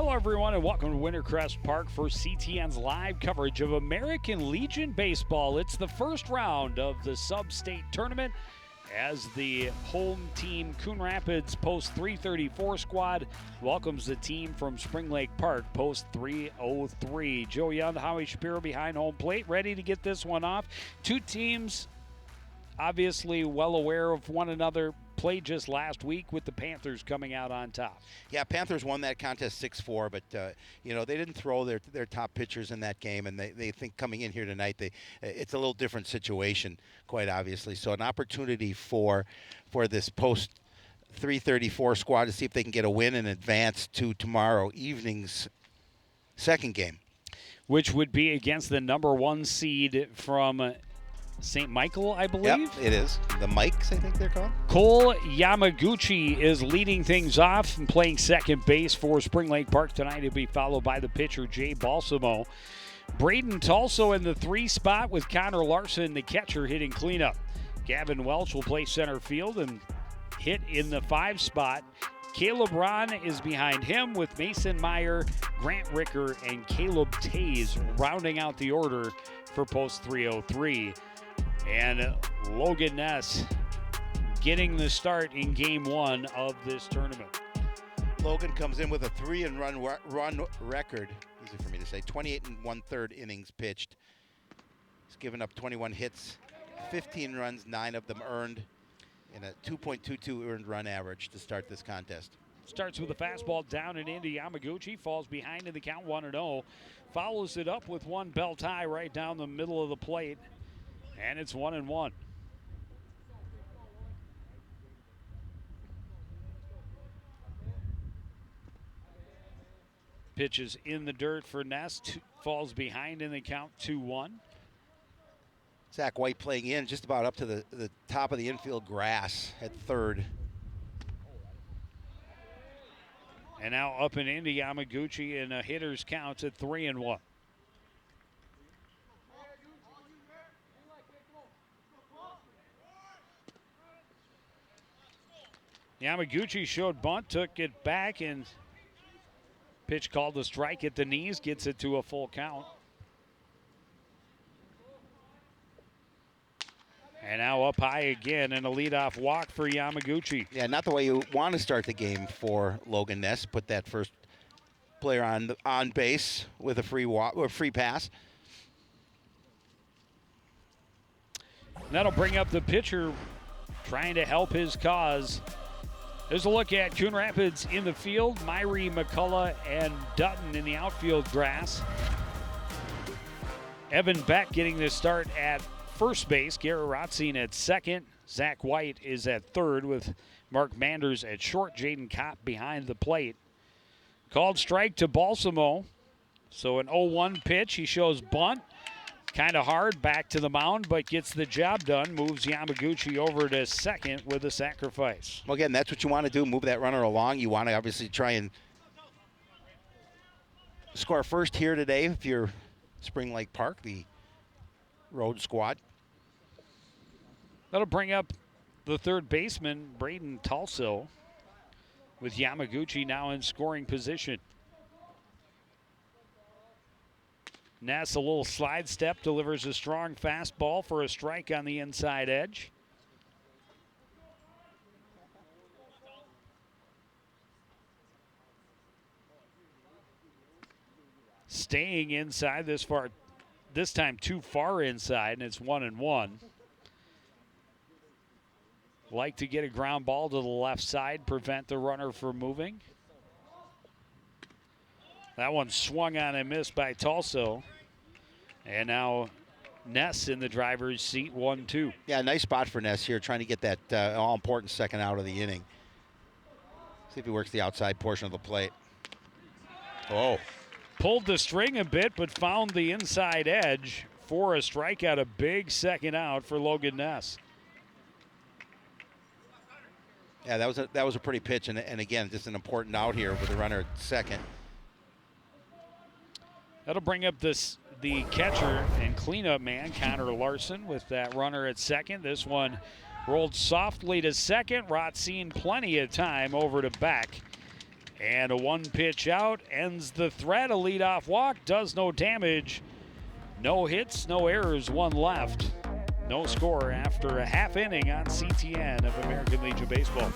Hello, everyone, and welcome to Wintercrest Park for CTN's live coverage of American Legion Baseball. It's the first round of the Sub-State Tournament as the home team, Coon Rapids Post 334 squad, welcomes the team from Spring Lake Park, Post 303. Joe Young, Howie Shapiro behind home plate, ready to get this one off. Two teams obviously well aware of one another. Played just last week with the Panthers coming out on top. Yeah, Panthers won that contest 6-4, but they didn't throw their top pitchers in that game, and they think coming in here tonight, it's a little different situation, quite obviously. So an opportunity for this Post 334 squad to see if they can get a win and advance to tomorrow evening's second game, which would be against the number one seed from St. Michael, I believe. Yep, it is. The Mikes, I think they're called. Cole Yamaguchi is leading things off and playing second base for Spring Lake Park tonight. He'll be followed by the pitcher, Jay Balsamo. Braden Tulso in the 3 spot with Connor Larson, the catcher, hitting cleanup. Gavin Welch will play center field and hit in the 5 spot. Caleb Ron is behind him with Mason Meyer, Grant Ricker, and Caleb Tays rounding out the order for Post 303. And Logan Ness getting the start in game 1 of this tournament. Logan comes in with a 3-run record, easy for me to say, 28 1/3 innings pitched. He's given up 21 hits, 15 runs, 9 of them earned, and a 2.22 earned run average to start this contest. Starts with a fastball down and into Yamaguchi, falls behind in the count 1-0, follows it up with one belt high right down the middle of the plate. And it's 1-1. Pitches in the dirt for Ness. Falls behind in the count 2-1. Zach White playing in just about up to the top of the infield grass at third. And now up and into Yamaguchi in a hitter's count at 3-1. Yamaguchi showed bunt, took it back, and pitch called a strike at the knees, gets it to a full count. And now up high again, and a leadoff walk for Yamaguchi. Yeah, not the way you want to start the game for Logan Ness. Put that first player on base with a free pass. That'll bring up the pitcher trying to help his cause. There's a look at Coon Rapids in the field. Myrie, McCullough, and Dutton in the outfield grass. Evan Beck getting the start at first base. Garrett Rotzine at second. Zach White is at third with Mark Manders at short. Jaden Kopp behind the plate. Called strike to Balsamo. So an 0-1 pitch. He shows bunt. Kind of hard, back to the mound, but gets the job done. Moves Yamaguchi over to second with a sacrifice. Well, again, that's what you want to do, move that runner along. You want to obviously try and score first here today if you're Spring Lake Park, the road squad. That'll bring up the third baseman, Braden Tulso, with Yamaguchi now in scoring position. Ness, a little slide step, delivers a strong fastball for a strike on the inside edge. Staying inside this time too far inside, and it's 1-1. Like to get a ground ball to the left side, prevent the runner from moving. That one swung on and missed by Tulso. And now Ness in the driver's seat, 1-2. Yeah, nice spot for Ness here, trying to get that all-important second out of the inning. See if he works the outside portion of the plate. Oh. Pulled the string a bit, but found the inside edge for a strikeout. A big second out for Logan Ness. Yeah, that was a pretty pitch, and again, just an important out here with the runner at second. That'll bring up the catcher and cleanup man, Connor Larson, with that runner at second. This one rolled softly to second. Rotzine plenty of time over to Beck. And a one pitch out ends the threat. A leadoff walk does no damage. No hits, no errors, one left. No score after a half inning on CTN of American Legion Baseball.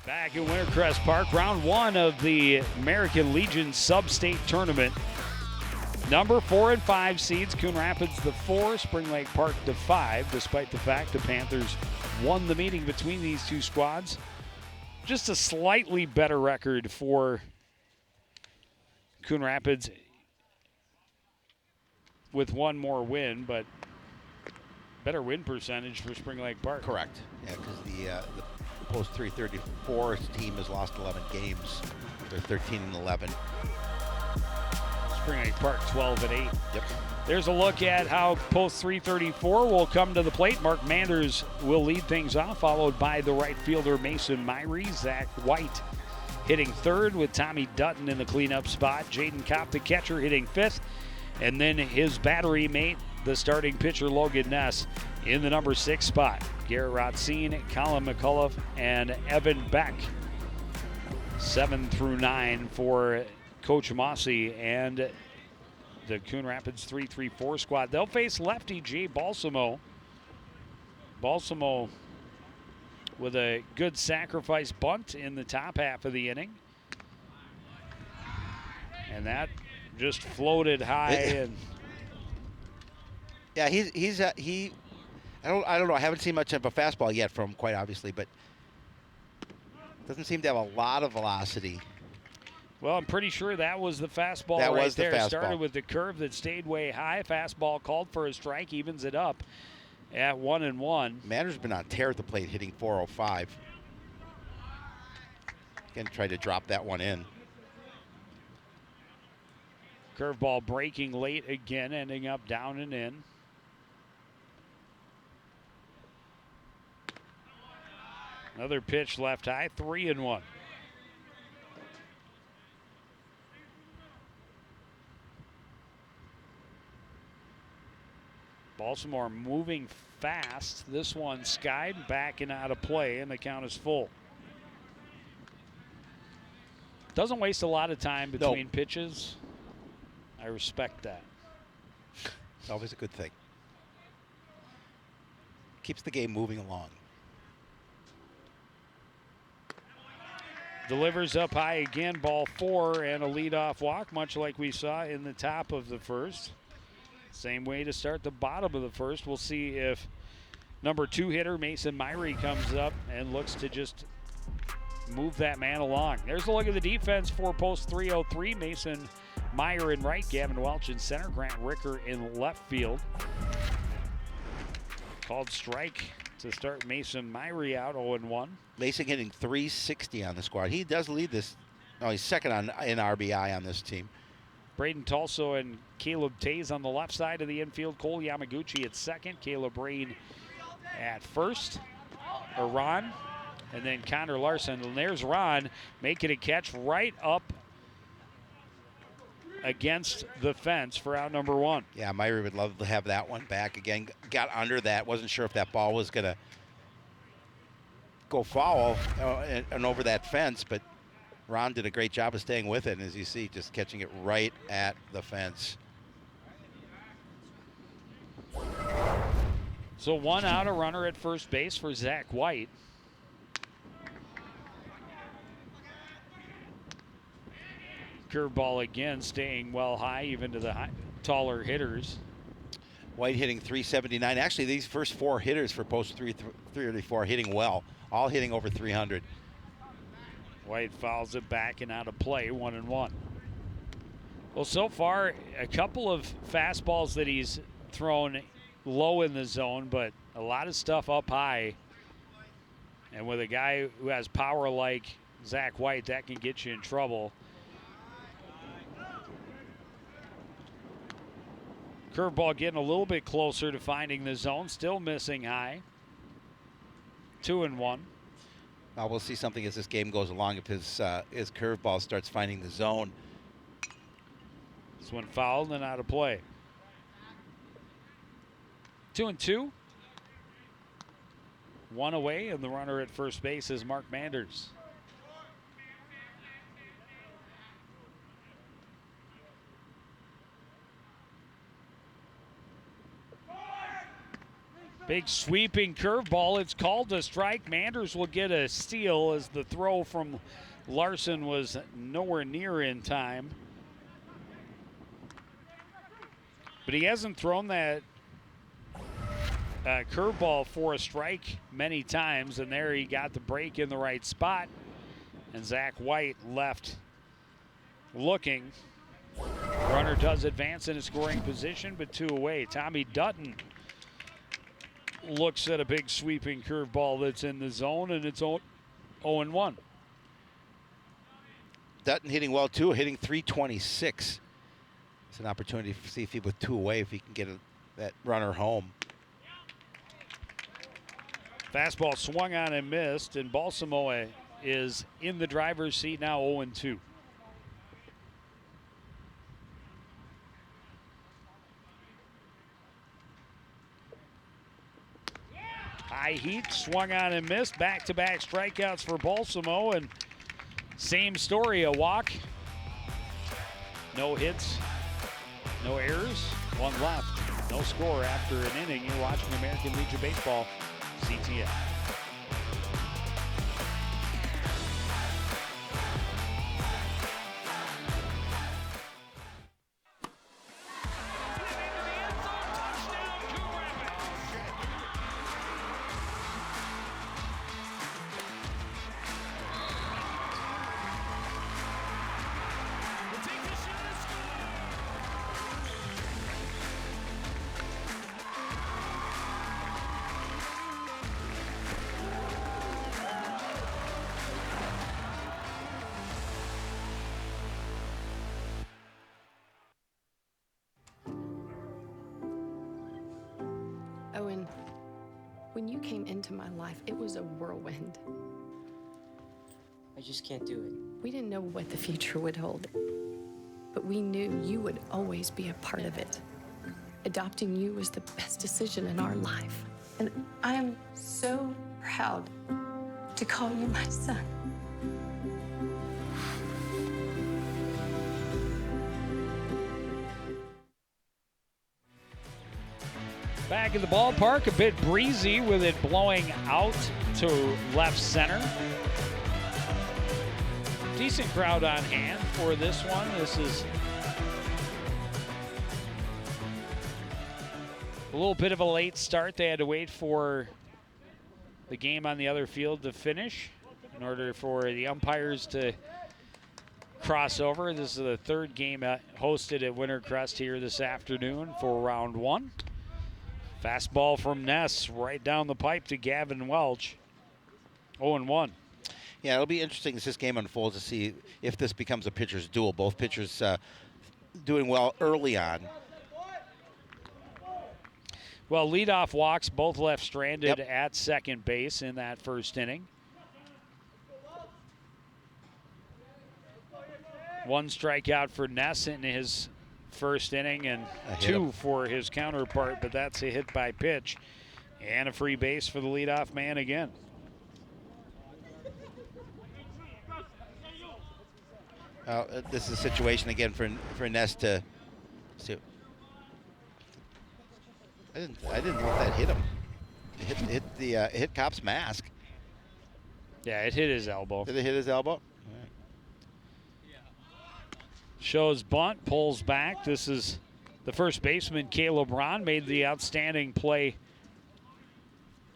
Back in Wintercrest Park, round one of the American Legion Sub-State Tournament. Number 4 and 5 seeds, Coon Rapids the 4, Spring Lake Park the 5, despite the fact the Panthers won the meeting between these two squads. Just a slightly better record for Coon Rapids with one more win, but better win percentage for Spring Lake Park. Correct. Yeah, because the post 334 team has lost 11 games. They're 13 and 11. Spring Lake Park 12 and 8. Yep. There's a look at how post 334 will come to the plate. Mark Manders will lead things off, followed by the right fielder Mason Myrie. Zach White hitting third with Tommy Dutton in the cleanup spot. Jaden Kopp, the catcher, hitting fifth. And then his battery mate, the starting pitcher Logan Ness, in the number 6 spot. Garrett Rotzine, Colin McCullough, and Evan Beck. 7 through 9 for Coach Mossy and the Coon Rapids 3-3-4 squad. They'll face lefty Jay Balsamo. Balsamo with a good sacrifice bunt in the top half of the inning. And that just floated high. And yeah, I don't know. I haven't seen much of a fastball yet from him, quite obviously, but doesn't seem to have a lot of velocity. Well, I'm pretty sure that was the fastball that right was the there. Fastball. Started with the curve that stayed way high. Fastball called for a strike, evens it up at 1-1. Manner's been on tear at the plate, hitting 405. Again, tried to drop that one in. Curveball breaking late again, ending up down and in. Another pitch left high, 3-1. Baltimore moving fast. This one skied, back and out of play, and the count is full. Doesn't waste a lot of time between pitches. I respect that. It's always a good thing. Keeps the game moving along. Delivers up high again, ball 4, and a leadoff walk, much like we saw in the top of the first. Same way to start the bottom of the first. We'll see if number 2 hitter Mason Myrie comes up and looks to just move that man along. There's a look at the defense for post 303. Mason Meyer in right, Gavin Welch in center, Grant Ricker in left field. Called strike to start Mason Myrie out 0-1. Mason hitting 360 on the squad. He does lead this. No, he's second in RBI on this team. Braden Tulso and Caleb Tays on the left side of the infield. Cole Yamaguchi at second. Caleb Rain at first. Or Ron. And then Connor Larson. And there's Ron making a catch right up against the fence for out number 1. Yeah, Meyer would love to have that one back again. Got under that. Wasn't sure if that ball was going to go foul and over that fence, but Ron did a great job of staying with it. And as you see, just catching it right at the fence. So 1 out, a runner at first base for Zach White. Curveball again, staying well high, even to the taller hitters. White hitting 379. Actually, these first 4 hitters for post 334 hitting well, all hitting over 300. White fouls it back and out of play, 1-1. Well, so far, a couple of fastballs that he's thrown low in the zone, but a lot of stuff up high. And with a guy who has power like Zach White, that can get you in trouble. Curveball getting a little bit closer to finding the zone, still missing high. 2-1. Now we'll see something as this game goes along if his curveball starts finding the zone. This one fouled and out of play. 2-2. 1 away, and the runner at first base is Mark Manders. Big sweeping curveball. It's called a strike. Manders will get a steal as the throw from Larson was nowhere near in time. But he hasn't thrown that curveball for a strike many times, and there he got the break in the right spot. And Zach White left looking. Runner does advance in a scoring position, but 2 away. Tommy Dutton looks at a big sweeping curveball that's in the zone, and it's 0-1. Dutton hitting well too, hitting 326. It's an opportunity to see if he with 2 away, if he can get that runner home. Fastball swung on and missed, and Balsamo is in the driver's seat now, 0-2. High heat, swung on and missed. Back-to-back strikeouts for Balsamo, and same story, a walk. No hits, no errors, 1 left. No score after an inning. You're watching American Legion Baseball, CTN. Owen, when you came into my life, it was a whirlwind. I just can't do it. We didn't know what the future would hold, but we knew you would always be a part of it. Adopting you was the best decision in our life. And I am so proud to call you my son. Back in the ballpark, a bit breezy with it blowing out to left center. Decent crowd on hand for this one. This is a little bit of a late start. They had to wait for the game on the other field to finish in order for the umpires to cross over. This is the 3rd game hosted at Wintercrest here this afternoon for round 1. Fastball from Ness right down the pipe to Gavin Welch. 0-1. Yeah, it'll be interesting as this game unfolds to see if this becomes a pitcher's duel. Both pitchers doing well early on. Well, leadoff walks both left stranded Yep. at second base in that first inning. 1 strikeout for Ness in his first inning, and 2 for his counterpart, but that's a hit by pitch. And a free base for the leadoff man again. This is a situation again for Ness to see. I didn't know if that hit him. hit Kopp's mask. Yeah, it hit his elbow. Did it hit his elbow? Shows bunt, pulls back. This is the first baseman, Caleb Ron, made the outstanding play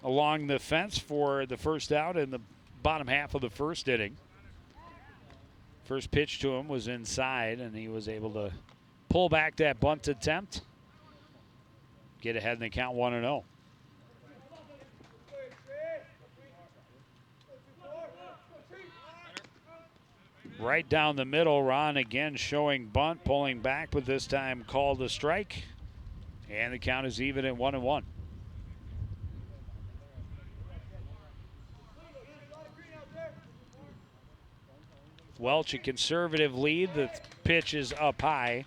along the fence for the first out in the bottom half of the first inning. First pitch to him was inside, and he was able to pull back that bunt attempt, get ahead in the count 1-0. Right down the middle, Ron again showing bunt, pulling back, but this time called a strike. And the count is even at 1-1. Welch, a conservative lead. The pitch is up high.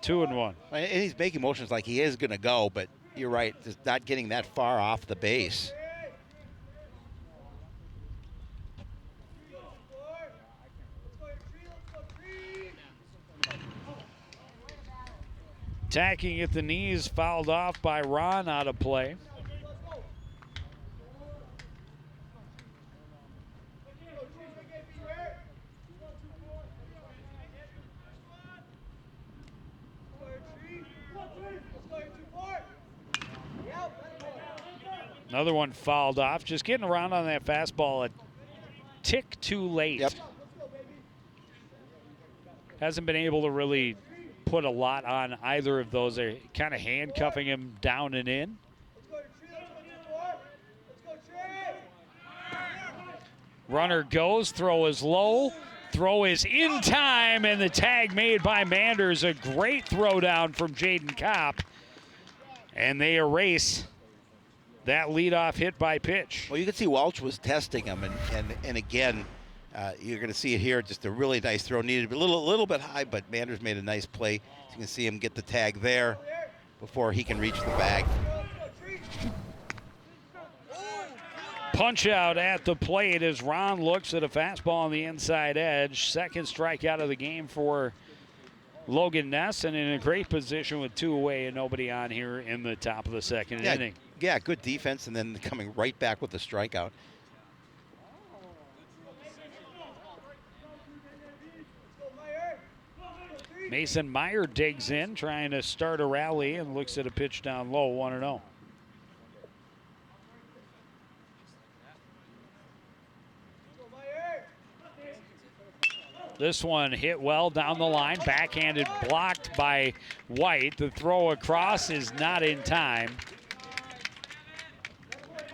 2-1. And he's making motions like he is going to go, but you're right, just not getting that far off the base. Tacking at the knees, fouled off by Ron, out of play. Another one fouled off. Just getting around on that fastball a tick too late. Yep. Hasn't been able to really put a lot on either of those. They're kind of handcuffing him down and in. Runner goes, throw is low, throw is in time, and the tag made by Manders. A great throw down from Jaden Kopp. And they erase that leadoff hit by pitch. Well, you can see Welch was testing him, and again, you're going to see it here. Just a really nice throw. Needed a little bit high, but Manders made a nice play. So you can see him get the tag there before he can reach the bag. Punch out at the plate as Ron looks at a fastball on the inside edge. Second strikeout of the game for Logan Ness, and in a great position with two away and nobody on here in the top of the second inning. Yeah, good defense, and then coming right back with the strikeout. Mason Meyer digs in, trying to start a rally, and looks at a pitch down low, 1-0. This one hit well down the line, backhanded, blocked by White. The throw across is not in time.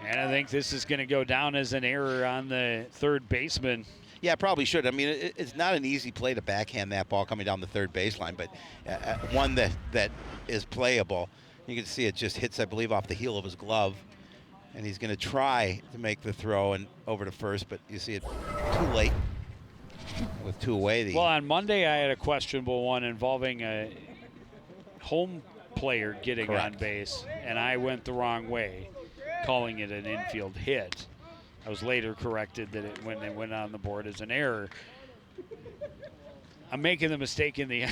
And I think this is going to go down as an error on the third baseman. Yeah, probably should. I mean, it's not an easy play to backhand that ball coming down the third baseline, but one that is playable. You can see it just hits, I believe, off the heel of his glove. And he's going to try to make the throw and over to first, but you see it too late. With two away. Well, on Monday I had a questionable one involving a home player getting Correct. on base, and I went the wrong way, calling it an infield hit. I was later corrected that it went on the board as an error. I'm making the mistake in the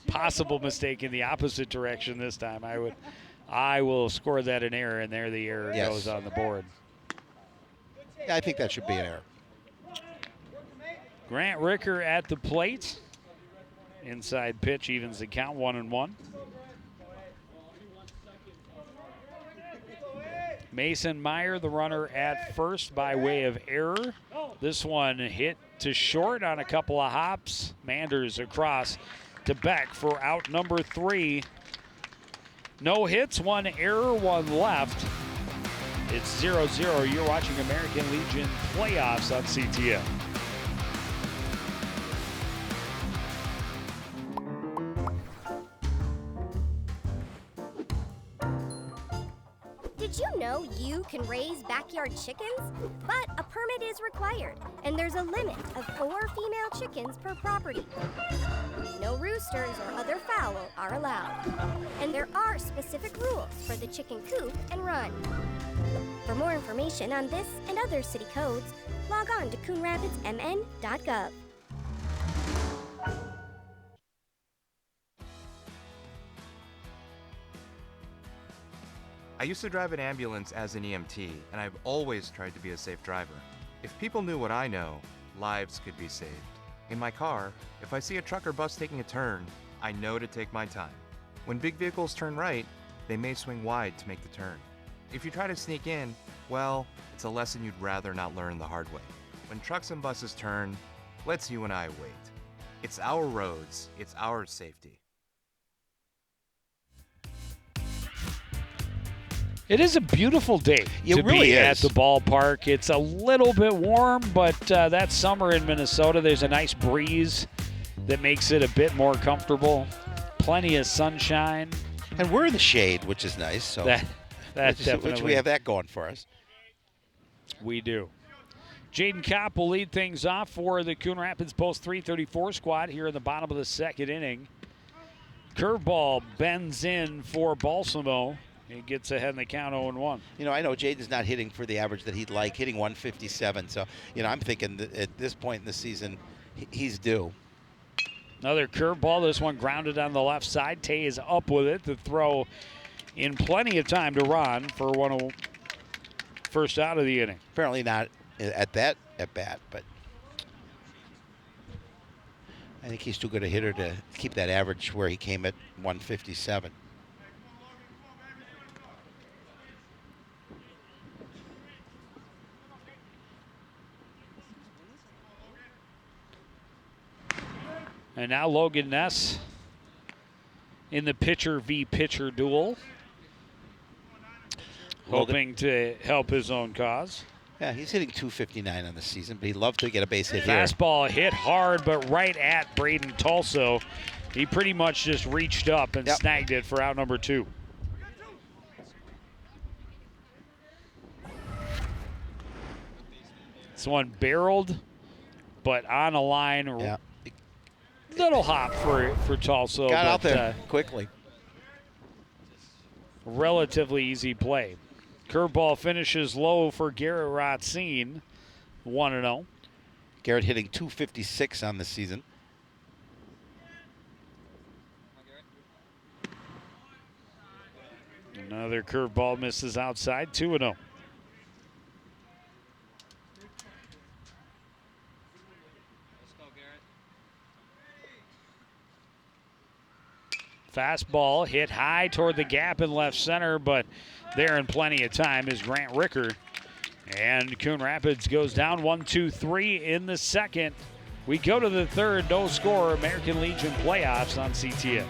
possible mistake in the opposite direction this time. I will score that an error, and there the error goes on the board. Yeah, I think that should be an error. Grant Ricker at the plate. Inside pitch evens the count, 1-1. Mason Meyer, the runner at first by way of error. This one hit to short on a couple of hops. Manders across to Beck for out number 3. No hits, one error, one left. It's 0-0. You're watching American Legion playoffs on CTM. Did you know you can raise backyard chickens? But a permit is required, and there's a limit of 4 female chickens per property. No roosters or other fowl are allowed. And there are specific rules for the chicken coop and run. For more information on this and other city codes, log on to coonrapidsmn.gov. used to drive an ambulance as an EMT, and I've always tried to be a safe driver. If people knew what I know, lives could be saved. In my car, if I see a truck or bus taking a turn, I know to take my time. When big vehicles turn right, they may swing wide to make the turn. If you try to sneak in, well, it's a lesson you'd rather not learn the hard way. When trucks and buses turn, let's you and I wait. It's our roads, it's our safety. It is a beautiful day It to really be is. at the ballpark. It's a little bit warm, but that's summer in Minnesota. There's a nice breeze that makes it a bit more comfortable. Plenty of sunshine. And we're in the shade, which is nice. So That definitely. which we have that going for us. We do. Jaden Kopp will lead things off for the Coon Rapids Post 334 squad here in the bottom of the second inning. Curveball bends in for Balsamo. He gets ahead in the count 0-1. You know, I know Jaden's not hitting for the average that he'd like, hitting 157. So, you know, I'm thinking that at this point in the season, he's due. Another curveball. This one grounded on the left side. Tay is up with it to throw in plenty of time to Ron for first out of the inning. Apparently not at that at bat, but I think he's too good a hitter to keep that average where he came at 157. And now Logan Ness in the pitcher v. pitcher duel, hoping to help his own cause. Yeah, he's hitting 259 on the season, but he'd love to get a base hit here. Fastball hit hard, but right at Braden Tulso. He pretty much just reached up and snagged it for out number 2. This one barreled, but on a line. Yeah. Little hop for Tulso. Got but, out there quickly. Relatively easy play. Curveball finishes low for Garrett Rotzine, 1-0. Garrett hitting 256 on the season. Another curveball misses outside, 2-0. Fastball hit high toward the gap in left center, but there in plenty of time is Grant Ricker. And Coon Rapids goes down 1-2-3 in the second. We go to the third, no score, American Legion playoffs on CTN.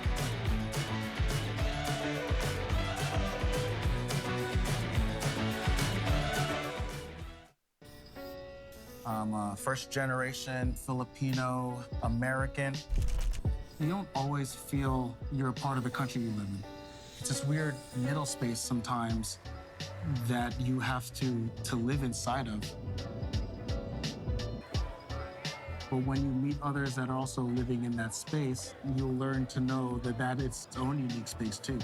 I'm a first-generation Filipino American. You don't always feel you're a part of the country you live in. It's this weird middle space sometimes that you have to live inside of. But when you meet others that are also living in that space, you'll learn to know that it's its own unique space too.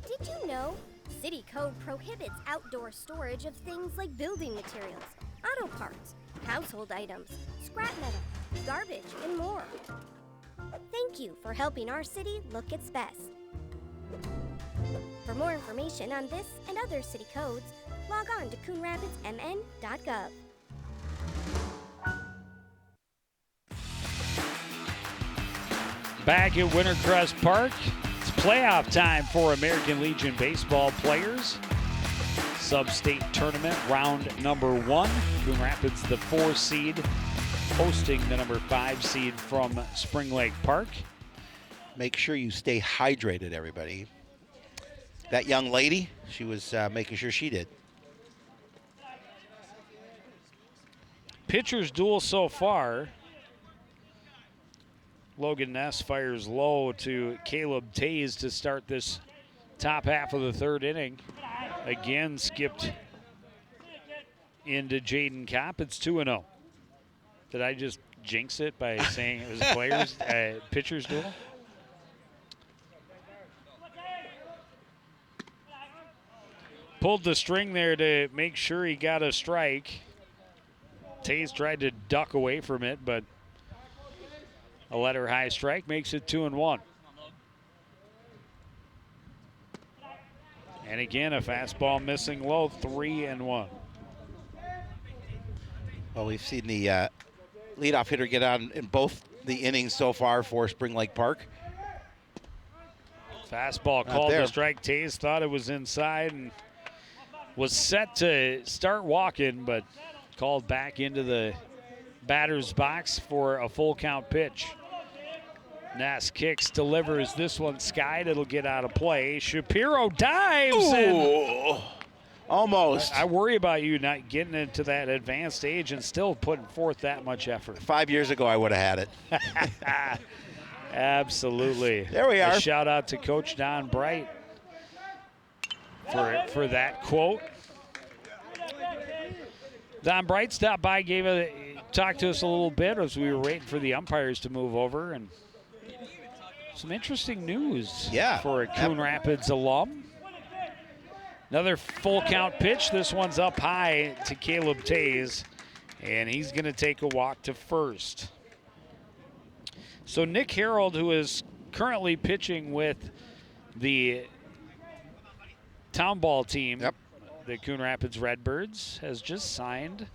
Did you know? City code prohibits outdoor storage of things like building materials, auto parts, household items, scrap metal, garbage, and more. Thank you for helping our city look its best. For more information on this and other city codes, log on to coonrapidsmn.gov. Back at Wintercrest Park, it's playoff time for American Legion baseball players. Sub-state tournament, round number 1. Coon Rapids, the 4 seed, hosting the number 5 seed from Spring Lake Park. Make sure you stay hydrated, everybody. That young lady, she was making sure she did. Pitchers duel so far. Logan Ness fires low to Caleb Tays to start this top half of the third inning. Again, skipped into Jaden Kopp. It's 2-0. Did I just jinx it by saying it was a players, pitchers duel? pulled the string there to make sure he got a strike. Tays tried to duck away from it, but a letter high strike makes it 2-1. And again, a fastball missing low, 3-1. Well, we've seen the leadoff hitter get on in both the innings so far for Spring Lake Park. Fastball called to strike. Tays thought it was inside and was set to start walking, but called back into the batter's box for a full count pitch. Ness kicks, delivers. This one skied. It'll get out of play. Shapiro dives. Ooh, almost. I worry about you not getting into that advanced age and still putting forth that much effort. 5 years ago, I would have had it. Absolutely. There we are. A shout out to Coach Don Bright for that quote. Don Bright stopped by, talked to us a little bit as we were waiting for the umpires to move over, and some interesting news for a Coon Rapids alum. Another full count pitch. This one's up high to Caleb Tays, and he's going to take a walk to first. So Nick Harold, who is currently pitching with the town ball team, the Coon Rapids Redbirds, has just signed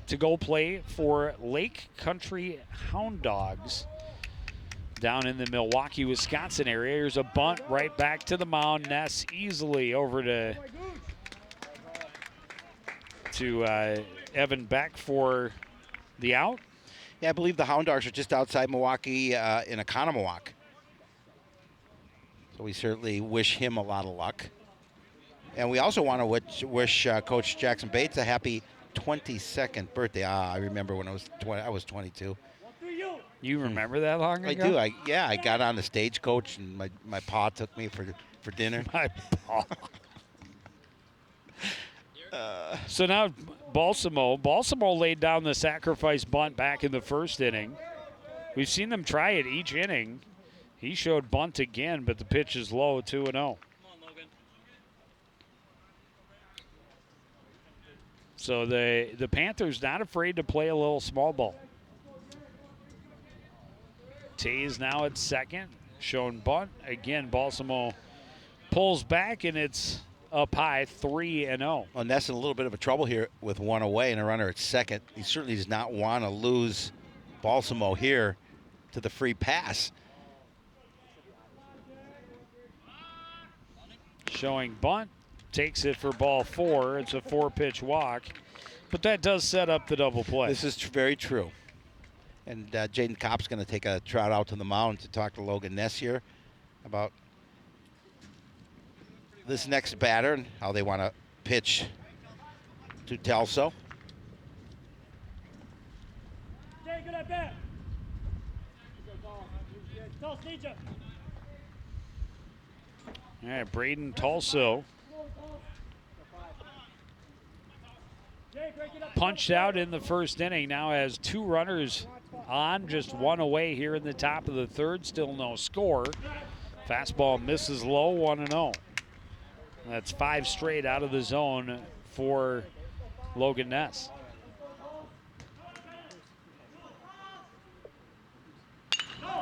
to go play for Lake Country Hound Dogs down in the Milwaukee, Wisconsin area. Here's a bunt right back to the mound. Ness easily over to Evan Beck for the out. Yeah, I believe the Hound Dogs are just outside Milwaukee in Economawalk. So we certainly wish him a lot of luck. And we also want to wish Coach Jackson Bates a happy 22nd birthday. I remember when I was 22. You remember that long ago? I do. I got on the stagecoach and my pa took me for dinner. My pa. So now Balsamo laid down the sacrifice bunt back in the first inning. We've seen them try it each inning. He showed bunt again, but the pitch is low, 2-0. So the Panthers not afraid to play a little small ball. Tays now at second, showing bunt. Again, Balsamo pulls back, and it's up high, 3-0. Well, Ness in a little bit of a trouble here with one away and a runner at second. He certainly does not want to lose Balsamo here to the free pass. Showing bunt, takes it for ball 4. It's a 4-pitch walk, but that does set up the double play. This is very true. And Jaden Kopp's going to take a trot out to the mound to talk to Logan Ness here about this next batter and how they want to pitch to Telso. Good at bat. All right, Braden Tulso punched out in the first inning. Now has 2 runners on, just 1 away here in the top of the third. Still no score. Fastball misses low, 1-0. That's 5 straight out of the zone for Logan Ness.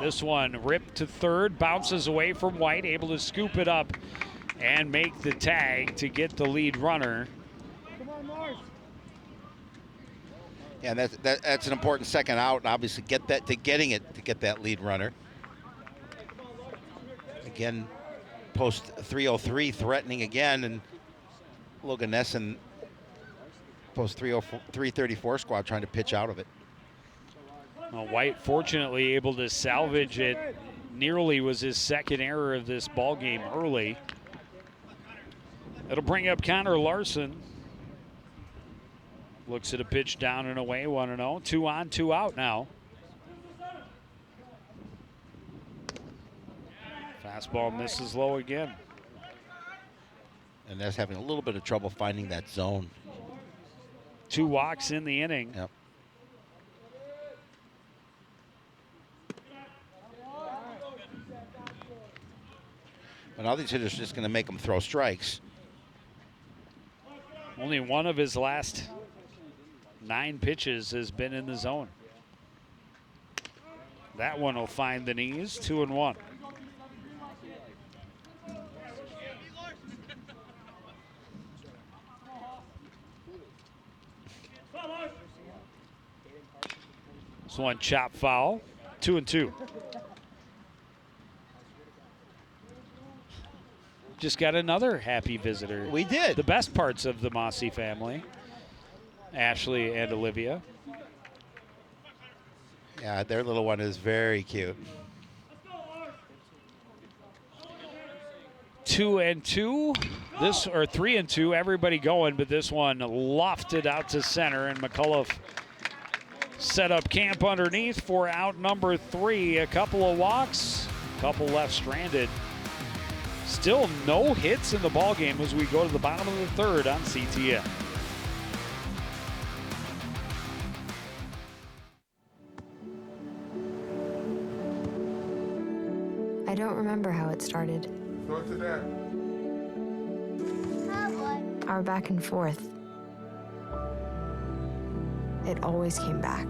This one ripped to third, bounces away from White, able to scoop it up and make the tag to get the lead runner. Yeah, and that's an important second out, and obviously get that lead runner. Again, post 303 threatening again, and Logan Nessen post 334 squad trying to pitch out of it. Well, White fortunately able to salvage it. Nearly was his second error of this ball game early. It'll bring up Connor Larson. Looks at a pitch down and away, 1-0. 2 on, 2 out now. Fastball misses low again. And that's having a little bit of trouble finding that zone. 2 walks in the inning. Yep. But now these hitters are just going to make them throw strikes. Only one of his last 9 pitches has been in the zone. That one will find the knees, 2-1. This one chop foul, 2-2. Just got another happy visitor. We did. The best parts of the Mossy family, Ashley and Olivia. Yeah, their little one is very cute. 2-2. This, or 3-2. Everybody going, but this one lofted out to center, and McCullough set up camp underneath for out number 3. A couple of walks, a couple left stranded. Still no hits in the ball game as we go to the bottom of the 3rd on CTN. I don't remember how it started. North of that. Our back and forth. It always came back.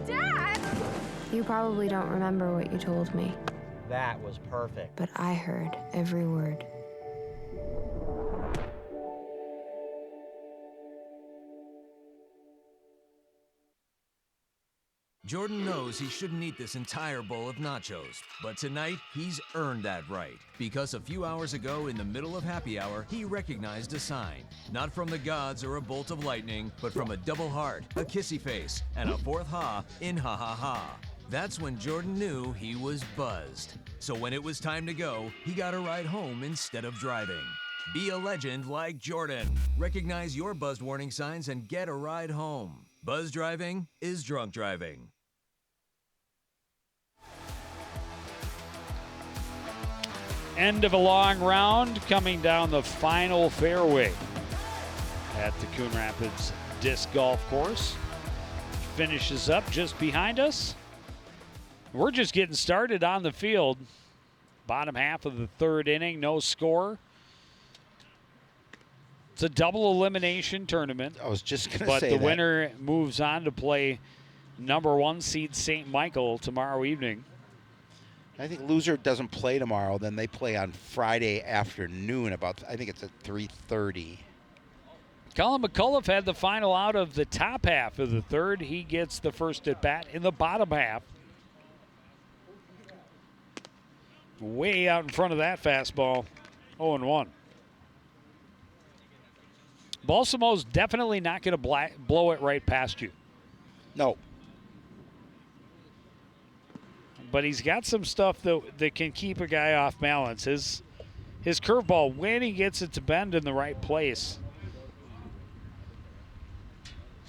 Dad! You probably don't remember what you told me, That was perfect. but I heard every word. Jordan knows he shouldn't eat this entire bowl of nachos, but tonight he's earned that right. Because a few hours ago, in the middle of happy hour, he recognized a sign. Not from the gods or a bolt of lightning, but from a double heart, a kissy face, and a 4th ha in ha ha ha. That's when Jordan knew he was buzzed. So when it was time to go, he got a ride home instead of driving. Be a legend like Jordan. Recognize your buzzed warning signs and get a ride home. Buzz driving is drunk driving. End of a long round, coming down the final fairway at the Coon Rapids Disc Golf Course. Finishes up just behind us. We're just getting started on the field. Bottom half of the 3rd inning, no score. It's a double elimination tournament. I was just going to But say the that. winner moves on to play number 1 seed St. Michael tomorrow evening. I think loser doesn't play tomorrow. Then they play on Friday afternoon I think it's at 3:30. Colin McCullough had the final out of the top half of the 3rd. He gets the first at bat in the bottom half. Way out in front of that fastball, 0-1. Balsamo's definitely not going to blow it right past you. No. But he's got some stuff that can keep a guy off balance. His curveball, when he gets it to bend in the right place,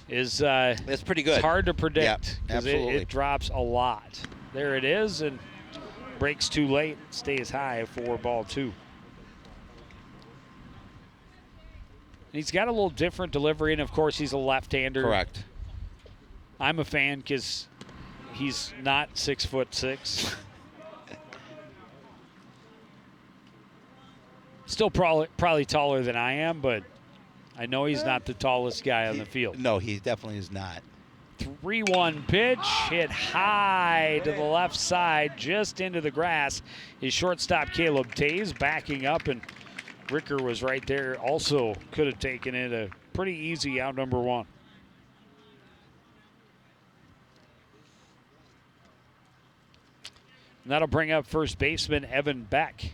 is That's pretty good. It's hard to predict because absolutely. it drops a lot. There it is, and breaks too late, stays high for ball 2. And he's got a little different delivery, and of course he's a left-hander. Correct. I'm a fan because he's not 6'6". Still probably taller than I am, but I know he's not the tallest guy on the field. No, he definitely is not. 3-1 pitch, hit high to the left side, just into the grass. His shortstop, Caleb Tays, backing up, and Ricker was right there. Also could have taken it a pretty easy out number 1. And that'll bring up first baseman Evan Beck.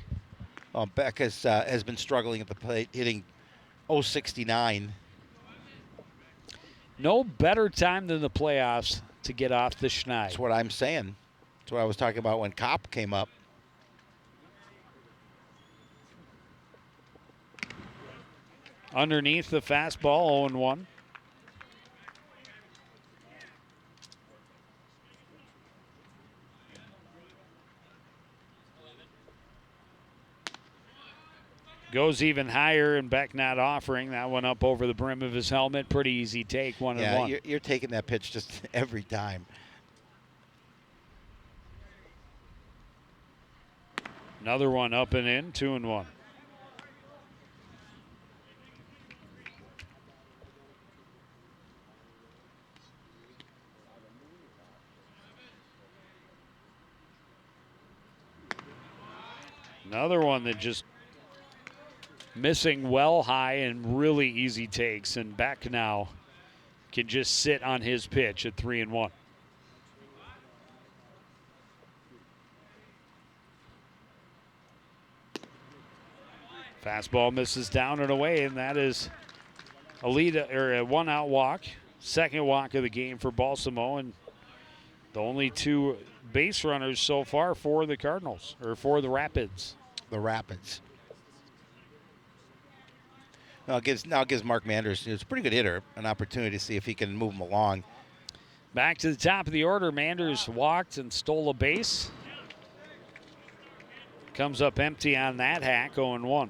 Beck has been struggling at the plate, hitting .069. No better time than the playoffs to get off the schneid. That's what I'm saying. That's what I was talking about when Kopp came up. Underneath the fastball, 0-1. Goes even higher, and Beck not offering. That one up over the brim of his helmet. Pretty easy take, 1-1. Yeah, you're taking that pitch just every time. Another one up and in, 2-1. Another one that just missing well high and really easy takes. And Beck now can just sit on his pitch at 3-1. Fastball misses down and away, and that is a lead or a 1-out walk. Second walk of the game for Balsamo, and the only 2 base runners so far for the Cardinals, or for the Rapids. The Rapids. Now it gives Mark Manders, who's a pretty good hitter, an opportunity to see if he can move him along. Back to the top of the order, Manders walked and stole a base. Comes up empty on that hack, 0-1.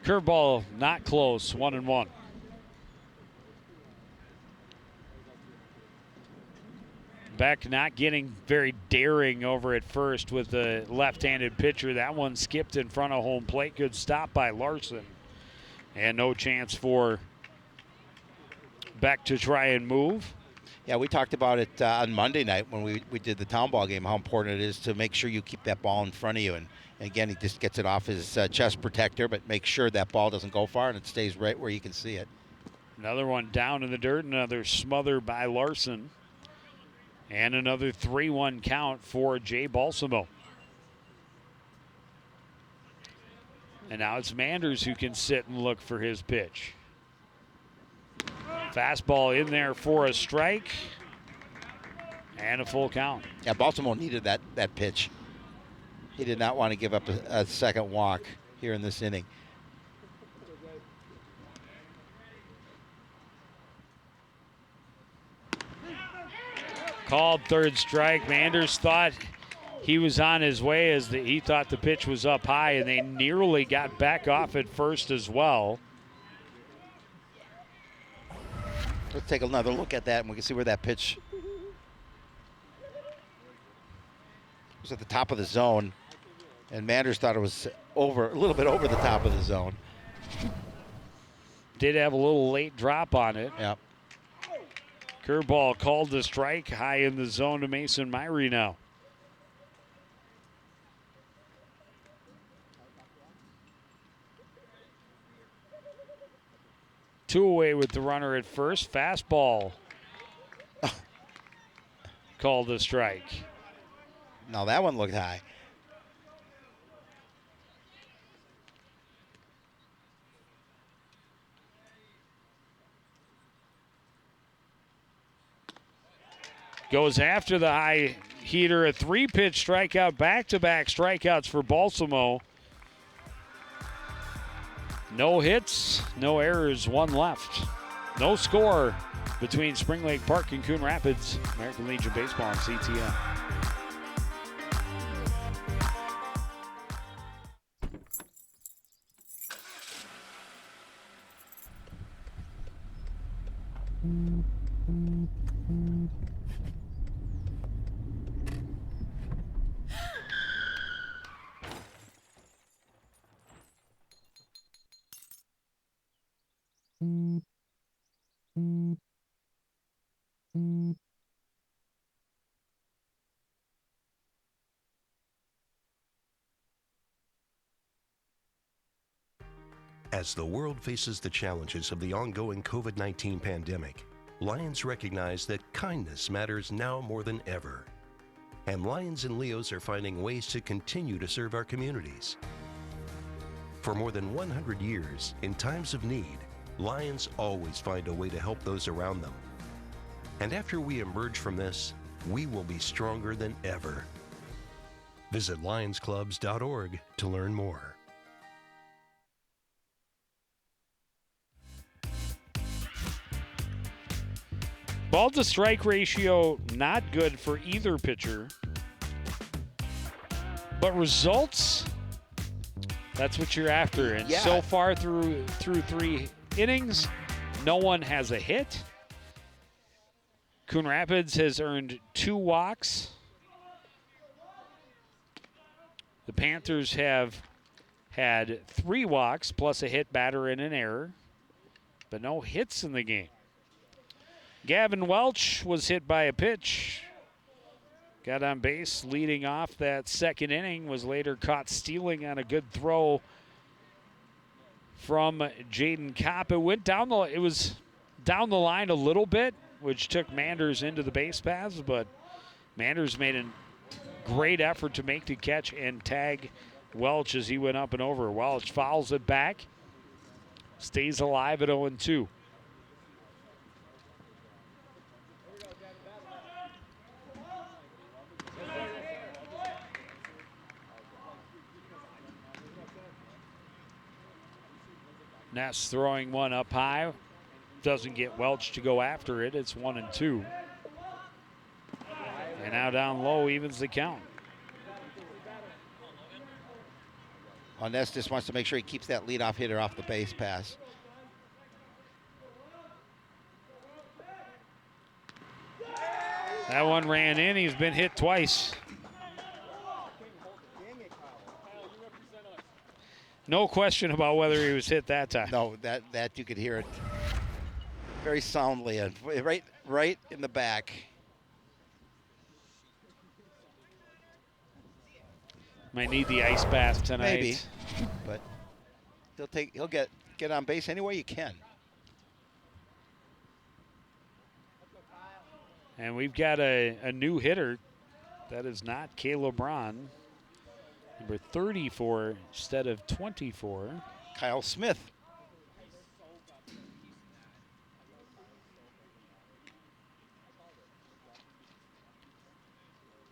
Curveball not close, 1-1. Beck not getting very daring over at first with the left-handed pitcher. That one skipped in front of home plate. Good stop by Larson. And no chance for Beck to try and move. Yeah, we talked about it on Monday night when we did the town ball game, how important it is to make sure you keep that ball in front of you. And again, he just gets it off his chest protector, but make sure that ball doesn't go far and it stays right where you can see it. Another one down in the dirt, another smother by Larson. And another 3-1 count for Jay Balsamo. And now it's Manders who can sit and look for his pitch. Fastball in there for a strike and a full count. Yeah, Baltimore needed that pitch. He did not want to give up a second walk here in this inning. Called third strike. Manders thought he was on his way as he thought the pitch was up high, and they nearly got back off at first as well. Let's take another look at that, and we can see where that pitch was at the top of the zone, and Manders thought it was a little bit over the top of the zone. Did have a little late drop on it. Yeah. Curveball called the strike, high in the zone to Mason Meyer now. Two away with the runner at first. Fastball called a strike. Now that one looked high. Goes after the high heater, a 3-pitch strikeout, back-to-back strikeouts for Balsamo. No hits, no errors, one left. No score between Spring Lake Park and Coon Rapids. American Legion Baseball on CTN. As the world faces the challenges of the ongoing COVID-19 pandemic, Lions recognize that kindness matters now more than ever. And Lions and Leos are finding ways to continue to serve our communities. For more than 100 years, in times of need, Lions always find a way to help those around them. And after we emerge from this, we will be stronger than ever. Visit lionsclubs.org to learn more. Ball to strike ratio not good for either pitcher. But results, that's what you're after. And so far through 3 innings, no one has a hit. Coon Rapids has earned 2 walks. The Panthers have had 3 walks plus a hit, batter, and an error, but no hits in the game. Gavin Welch was hit by a pitch. Got on base leading off that second inning, was later caught stealing on a good throw from Jaden Kopp. It was down the line a little bit, which took Manders into the base paths, but Manders made a great effort to make the catch and tag Welch as he went up and over. Welch fouls it back, stays alive at 0-2. Ness throwing one up high. Doesn't get Welch to go after it. It's 1-2. And now down low evens the count. Well, Ness just wants to make sure he keeps that leadoff hitter off the base pass. That one ran in. He's been hit twice. No question about whether he was hit that time. No, that you could hear it very soundly, and right in the back. Might need the ice bath tonight. Maybe, but he'll get on base any way you can. And we've got a new hitter. That is not Caleb Braun. Number 34 instead of 24. Kyle Smith.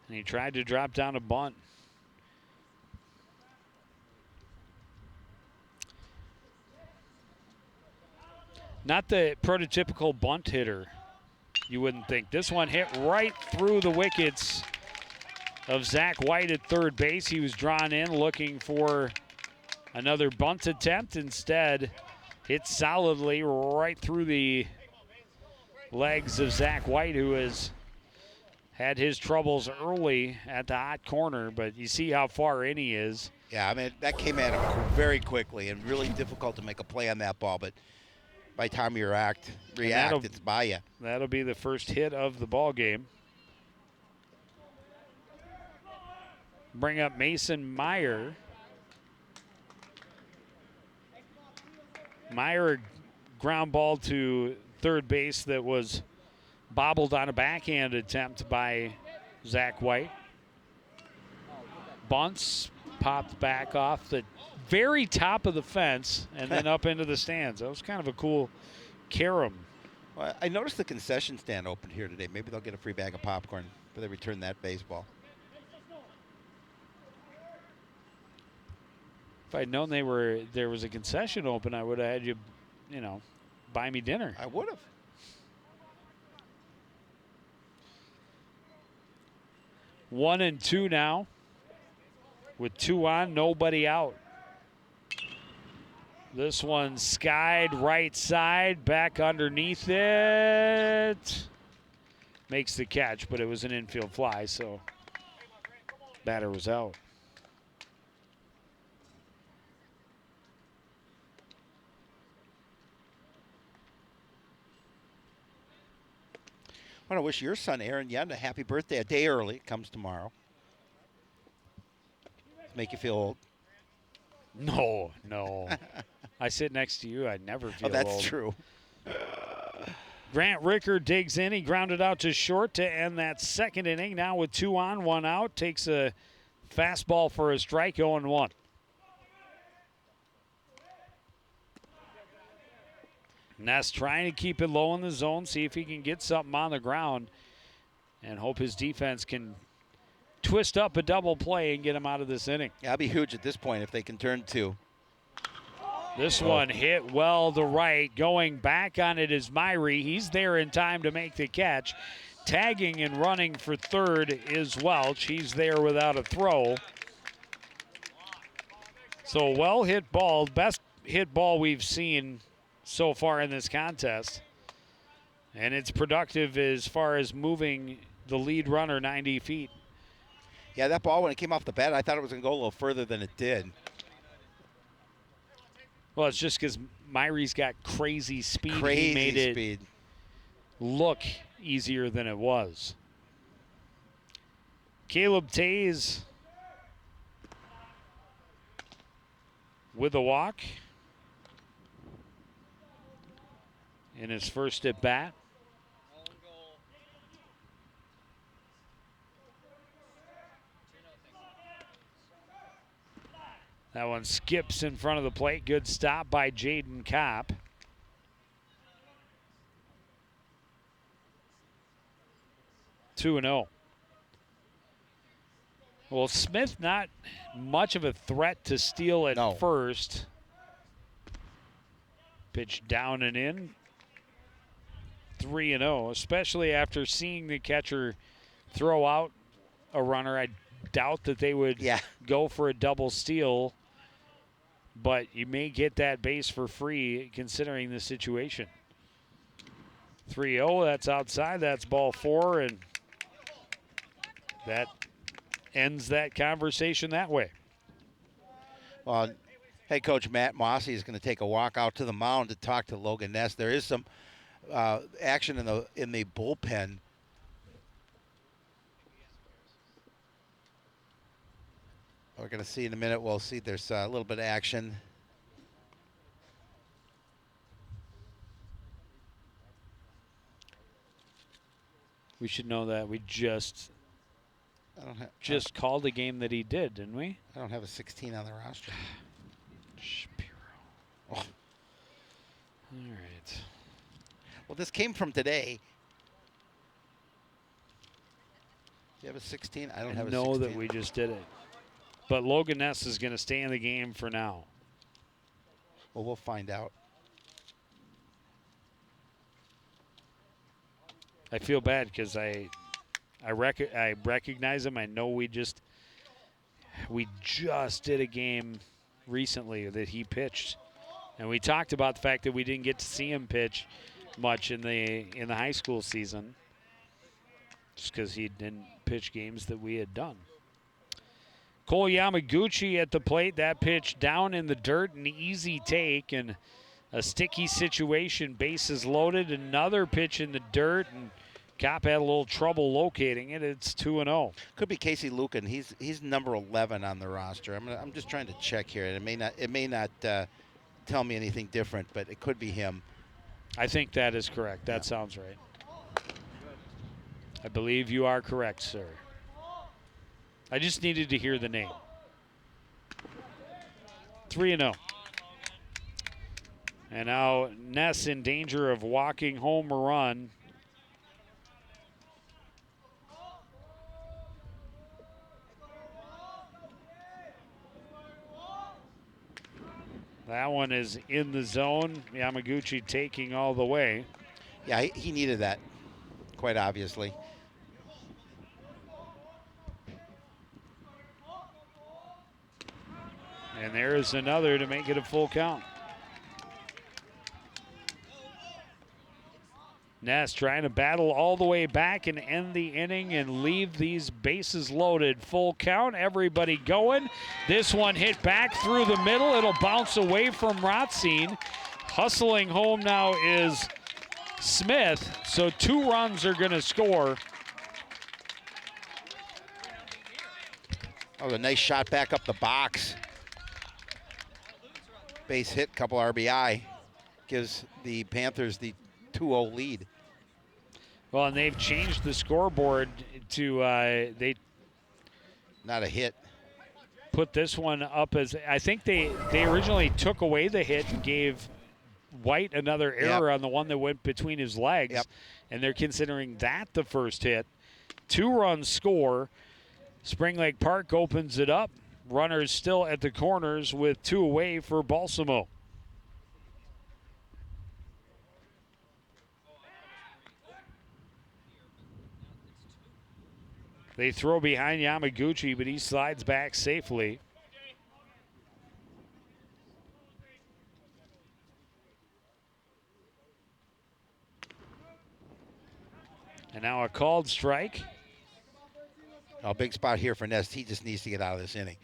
And he tried to drop down a bunt. Not the prototypical bunt hitter, you wouldn't think. This one hit right through the wickets of Zach White at third base. He was drawn in looking for another bunt attempt. Instead, hit solidly right through the legs of Zach White, who has had his troubles early at the hot corner, but you see how far in he is. Yeah, I mean, that came at him very quickly and really difficult to make a play on that ball, but by the time you react, it's by you. That'll be the first hit of the ball game. Bring up Mason Meyer. Meyer, ground ball to third base that was bobbled on a backhand attempt by Zach White. Bunts popped back off the very top of the fence and then up into the stands. That was kind of a cool carom. Well, I noticed the concession stand opened here today. Maybe they'll get a free bag of popcorn if they return that baseball. If I'd known there was a concession open, I would have had you, buy me dinner. I would have. One and two now. With 2 on, nobody out. This one skied right side, back underneath it. Makes the catch, but it was an infield fly, so batter was out. I want to wish your son, Aaron Yend, a happy birthday a day early. It comes tomorrow. Make you feel old? No. I sit next to you. I never feel old. Oh, that's true. Grant Ricker digs in. He grounded out to short to end that second inning. Now with 2 on, 1 out. Takes a fastball for a strike, 0-1. Ness trying to keep it low in the zone, see if he can get something on the ground, and hope his defense can twist up a double play and get him out of this inning. Yeah, that'd be huge at this point if they can turn 2. This one hit well to right. Going back on it is Myrie. He's there in time to make the catch. Tagging and running for third is Welch. He's there without a throw. So well hit ball. Best hit ball we've seen so far in this contest. And it's productive as far as moving the lead runner 90 feet. Yeah, that ball, when it came off the bat, I thought it was going to go a little further than it did. Well, it's just because Meyer's got crazy speed. Crazy he made it speed. look easier than it was. Caleb Tays with a walk in his first at bat. That one skips in front of the plate. Good stop by Jaden Kopp. Two and 0. Well, Smith not much of a threat to steal at first. Pitch down and in. 3 and 0, especially after seeing the catcher throw out a runner. I doubt that they would go for a double steal, but you may get that base for free considering the situation. 3-0, that's outside, that's ball 4, and that ends that conversation that way. Well, head coach Matt Mossy is going to take a walk out to the mound to talk to Logan Ness. There is some action in the bullpen. We're going to see in a minute. We'll see there's a little bit of action. We should know that. We just called a game that he did, didn't we? I don't have a 16 on the roster. Shapiro. Oh. All right. Well, this came from today. Do you have a 16? I don't have a 16. I know that we just did it. But Logan Ness is going to stay in the game for now. Well, we'll find out. I feel bad because I recognize him. I know we just did a game recently that he pitched, and we talked about the fact that we didn't get to see him pitch much in the high school season, just because he didn't pitch games that we had done. Cole Yamaguchi at the plate. That pitch down in the dirt, an easy take and a sticky situation. Bases loaded. Another pitch in the dirt, and Kopp had a little trouble locating it. It's 2-0. Could be Casey Lucan. He's number 11 on the roster. I'm just trying to check here. It may not tell me anything different, but it could be him. I think that is correct. That sounds right. I believe you are correct, sir. I just needed to hear the name. 3-0. And now Ness in danger of walking home a run. That one is in the zone. Yamaguchi taking all the way. Yeah, he needed that, quite obviously. And there is another to make it a full count. Ness trying to battle all the way back and end the inning and leave these bases loaded. Full count, everybody going. This one hit back through the middle. It'll bounce away from Rothstein. Hustling home now is Smith, so 2 runs are going to score. Oh, a nice shot back up the box. Base hit, couple RBI. Gives the Panthers the 2-0 lead. Well, and they've changed the scoreboard to they not a hit. Put this one up as I think they originally took away the hit and gave White another error on the one that went between his legs, and they're considering that the first hit. 2-run score. Spring Lake Park opens it up. Runners still at the corners with 2 away for Balsamo. They throw behind Yamaguchi, but he slides back safely. And now a called strike. A big spot here for Nest. He just needs to get out of this inning.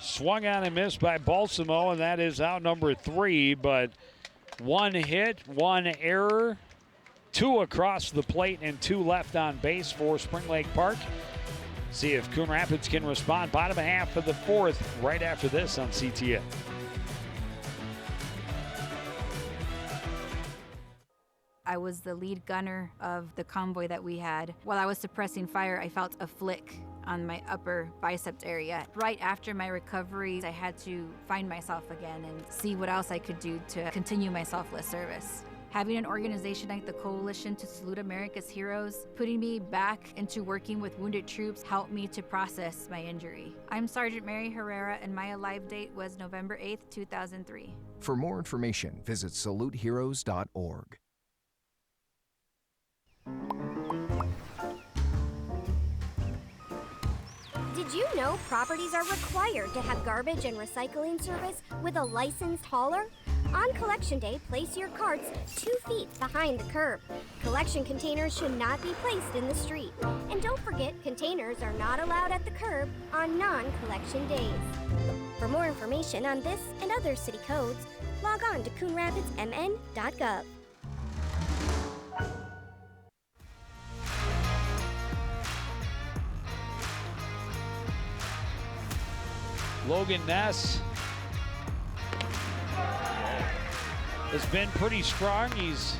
Swung on and missed by Balsamo, and that is out number 3. But one hit, one error, 2 across the plate, and 2 left on base for Spring Lake Park. See if Coon Rapids can respond. Bottom half of the 4th, right after this on CTN. I was the lead gunner of the convoy that we had. While I was suppressing fire, I felt a flick on my upper biceps area. Right after my recovery, I had to find myself again and see what else I could do to continue my selfless service. Having an organization like the Coalition to Salute America's Heroes, putting me back into working with wounded troops helped me to process my injury. I'm Sergeant Mary Herrera, and my alive date was November 8th, 2003. For more information, visit saluteheroes.org. Did you know properties are required to have garbage and recycling service with a licensed hauler? On Collection Day, place your carts 2 feet behind the curb. Collection containers should not be placed in the street. And don't forget, containers are not allowed at the curb on non-collection days. For more information on this and other city codes, log on to coonrapidsmn.gov. Logan Ness has been pretty strong. He's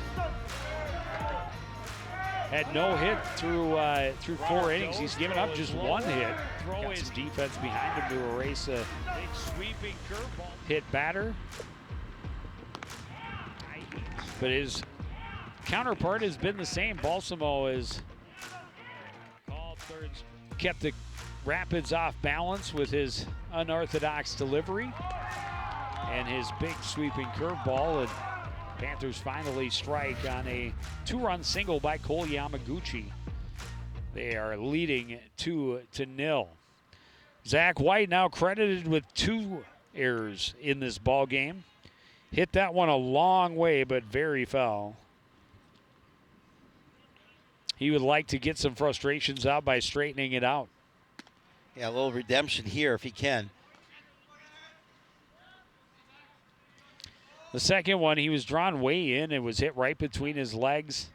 had no hit through 4 innings. He's given up just 1 hit. Got some defense behind him to erase a hit batter. But his counterpart has been the same. Balsamo has kept the Rapids off balance with his unorthodox delivery and his big sweeping curveball, and Panthers finally strike on a 2-run single by Cole Yamaguchi. They are leading 2-0. Zach White now credited with 2 errors in this ball game. Hit that one a long way, but very foul. He would like to get some frustrations out by straightening it out. Yeah, a little redemption here if he can. The second one, he was drawn way in. It was hit right between his legs.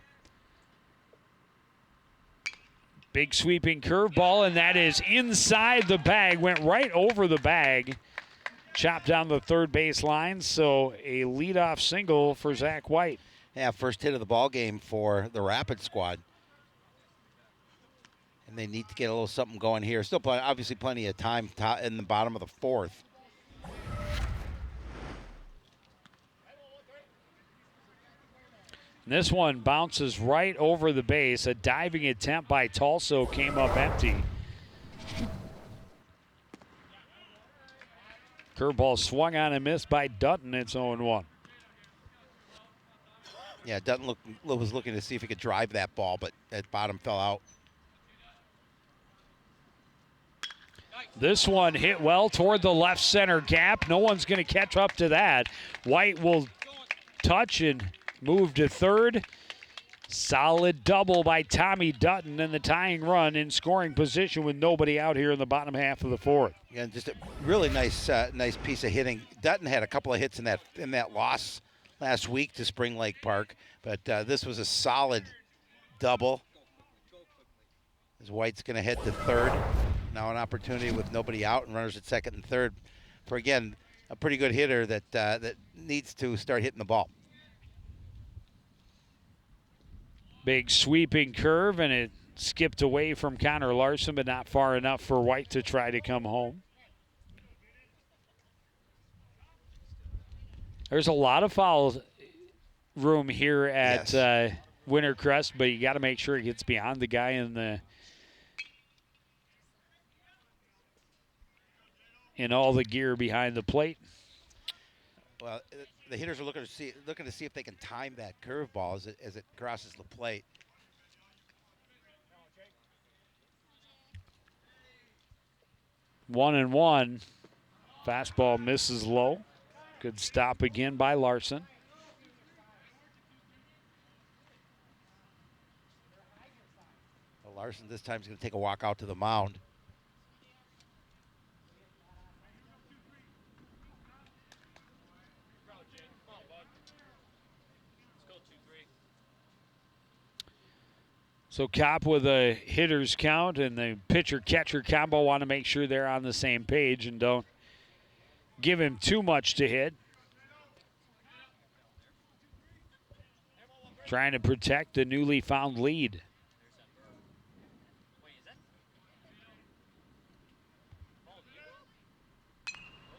Big sweeping curveball, and that is inside the bag. Went right over the bag. Chopped down the third base line, so a leadoff single for Zach White. Yeah, first hit of the ball game for the Rapid squad. And they need to get a little something going here. Still, obviously, plenty of time in the bottom of the 4th. And this one bounces right over the base. A diving attempt by Tulso came up empty. Curveball swung on and missed by Dutton. It's 0-1. Yeah, Dutton was looking to see if he could drive that ball, but that bottom fell out. This one hit well toward the left center gap. No one's going to catch up to that. White will touch and move to third. Solid double by Tommy Dutton, and the tying run in scoring position with nobody out here in the bottom half of the 4th. Again, just a really nice piece of hitting. Dutton had a couple of hits in that loss last week to Spring Lake Park, but this was a solid double. As White's going to head to third. Now an opportunity with nobody out and runners at second and third for, again, a pretty good hitter that needs to start hitting the ball. Big sweeping curve, and it skipped away from Connor Larson, but not far enough for White to try to come home. There's a lot of foul room here at Wintercrest, but you got to make sure it gets beyond the guy in all the gear behind the plate. Well, the hitters are looking to see if they can time that curveball as it crosses the plate. One and one. Fastball misses low. Good stop again by Larson. Well, Larson this time is going to take a walk out to the mound. So Kopp with a hitter's count, and the pitcher-catcher combo want to make sure they're on the same page and don't give him too much to hit. Trying to protect the newly found lead.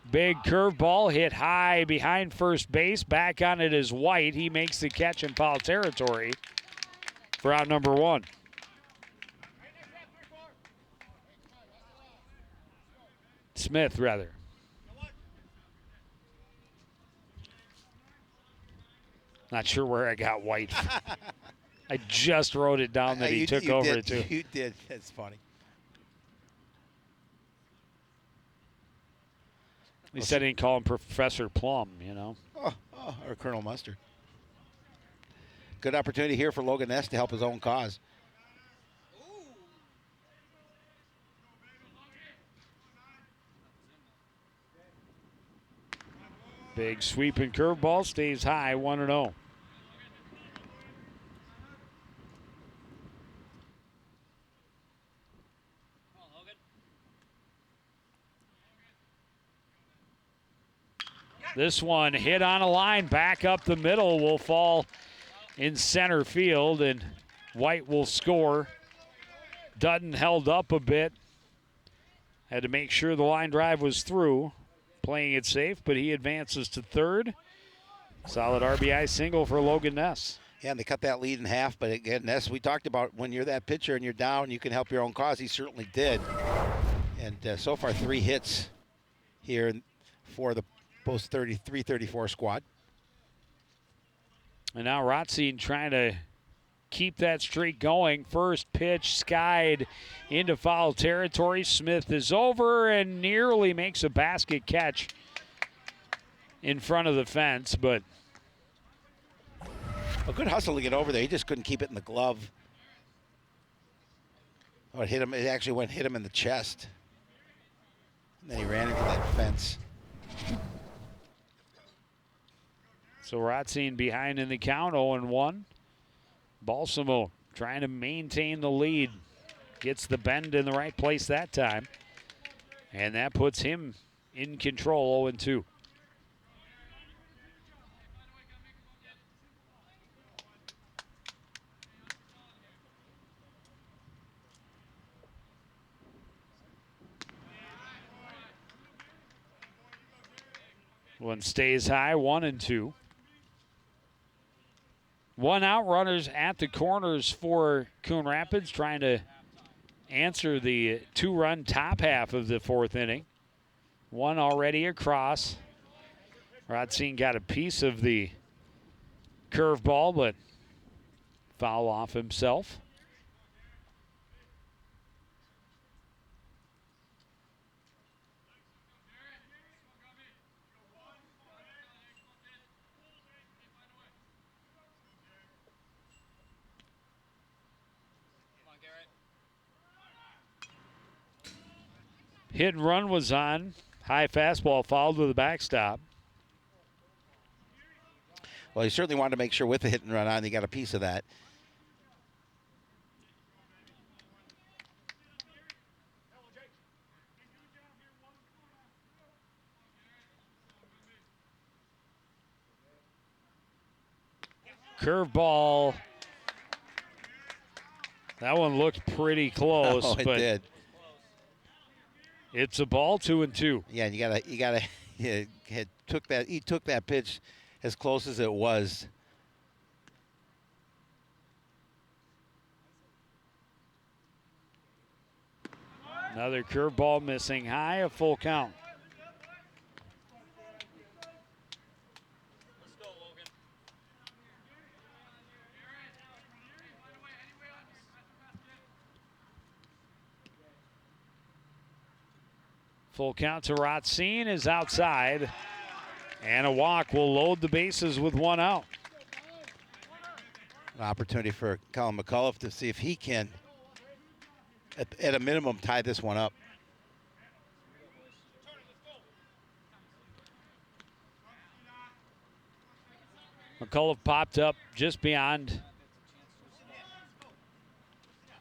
Big curveball hit high behind first base. Back on it is White. He makes the catch in foul territory for out number one. Smith, rather. Not sure where I got White from. I just wrote it down that he took over it too. You did. That's funny. At least I didn't call him Professor Plum, you know. Or Colonel Mustard. Good opportunity here for Logan Ness to help his own cause. Big sweeping curveball, stays high, 1-0. This one hit on a line, back up the middle, will fall in center field, and White will score. Dutton held up a bit. Had to make sure the line drive was through. Playing it safe, but he advances to third. Solid RBI single for Logan Ness. Yeah, and they cut that lead in half, but again, Ness, we talked about when you're that pitcher and you're down, you can help your own cause. He certainly did. And so far, 3 hits here for the post 33-34 squad. And now Rothstein trying to keep that streak going. First pitch skied into foul territory. Smith is over and nearly makes a basket catch in front of the fence, but a good hustle to get over there. He just couldn't keep it in the glove. Oh, it hit him. It actually hit him in the chest. And then he ran into that fence. So Rothstein behind in the count, 0-1. Balsamo trying to maintain the lead. Gets the bend in the right place that time. And that puts him in control, 0-2. One stays high, 1-2. One out, runners at the corners for Coon Rapids, trying to answer the 2-run top half of the 4th inning. One already across. Rothstein got a piece of the curveball, but foul off himself. Hit and run was on. High fastball fouled with a backstop. Well, he certainly wanted to make sure with the hit and run on, he got a piece of that. Curveball. That one looked pretty close. Oh, it but did. It's a ball, 2-2. Yeah, and you gotta. He took that pitch as close as it was. Another curveball missing high, a full count. Full count to Racine is outside. And a walk will load the bases with one out. An opportunity for Colin McCullough to see if he can, at a minimum, tie this one up. McCullough popped up just beyond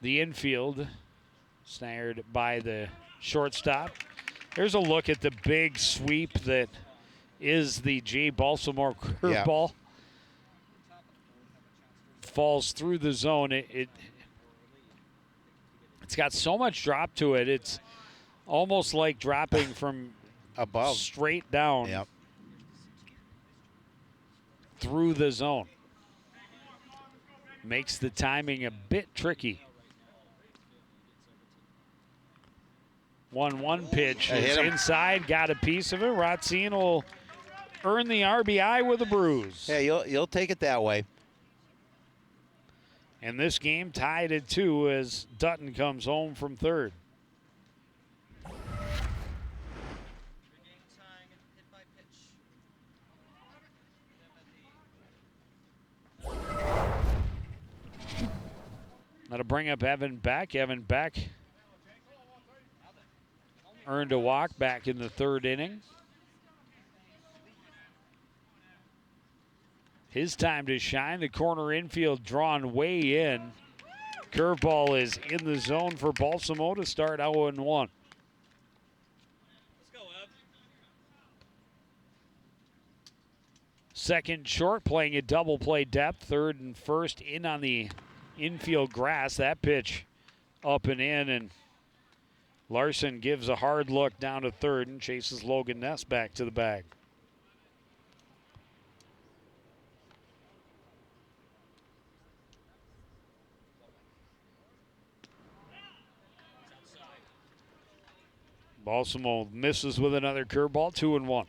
the infield, snared by the shortstop. Here's a look at the big sweep that is the Jay Balsamore curveball. Falls through the zone. It's got so much drop to it. It's almost like dropping from above, straight down through the zone. Makes the timing a bit tricky. 1-1 pitch is inside, got a piece of it. Racine will earn the RBI with a bruise. Yeah, you'll take it that way. And this game tied at 2 as Dutton comes home from third. That'll bring up Evan Beck. Evan Beck earned a walk back in the third inning. His time to shine. The corner infield drawn way in. Curveball is in the zone for Balsamo to start 0-1. Second short, playing a double play depth. Third and first in on the infield grass. That pitch up and in, and Larson gives a hard look down to third and chases Logan Ness back to the bag. Balsamo misses with another curveball, 2-1.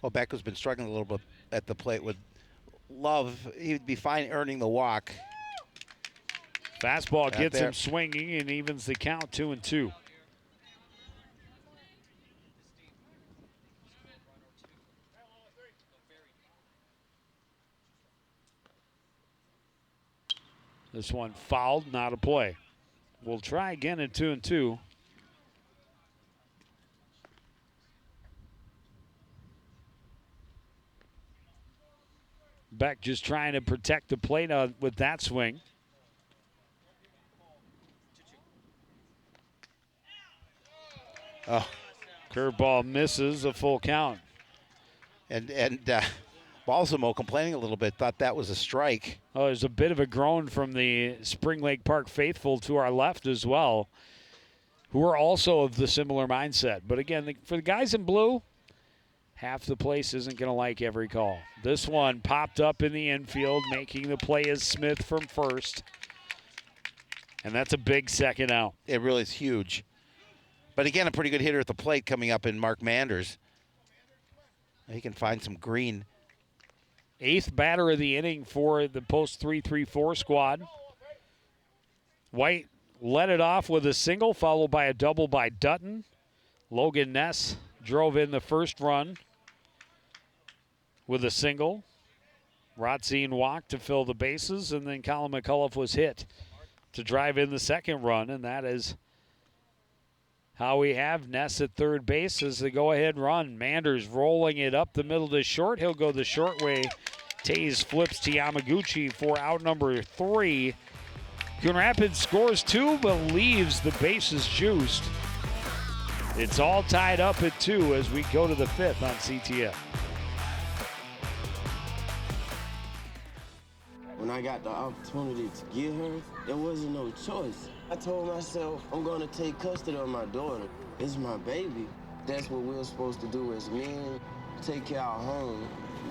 Well, Beck has been struggling a little bit at the plate with Love. He'd be fine earning the walk. Fastball gets him swinging and evens the count, 2-2. This one fouled, not a play. We'll try again at 2-2. Beck just trying to protect the plate with that swing. Oh, curveball misses, a full count. And Balsamo complaining a little bit, thought that was a strike. Oh, there's a bit of a groan from the Spring Lake Park faithful to our left as well, who are also of the similar mindset. But again, for the guys in blue, half the place isn't going to like every call. This one popped up in the infield, making the play is Smith from first. And that's a big second out. It really is huge. But again, a pretty good hitter at the plate coming up in Mark Manders. He can find some green. 8th batter of the inning for the post 3-3-4 squad. White led it off with a single, followed by a double by Dutton. Logan Ness drove in the first run with a single. Racine walked to fill the bases, and then Colin McCullough was hit to drive in the second run, and that is how we have Ness at third base as the go-ahead run. Manders rolling it up the middle to short. He'll go the short way. Taze flips to Yamaguchi for out number 3. Coon Rapids scores 2 but leaves the bases juiced. It's all tied up at 2 as we go to the 5th on CTF. When I got the opportunity to get her, there wasn't no choice. I told myself, I'm gonna take custody of my daughter. It's my baby. That's what we're supposed to do as men. Take care of our home,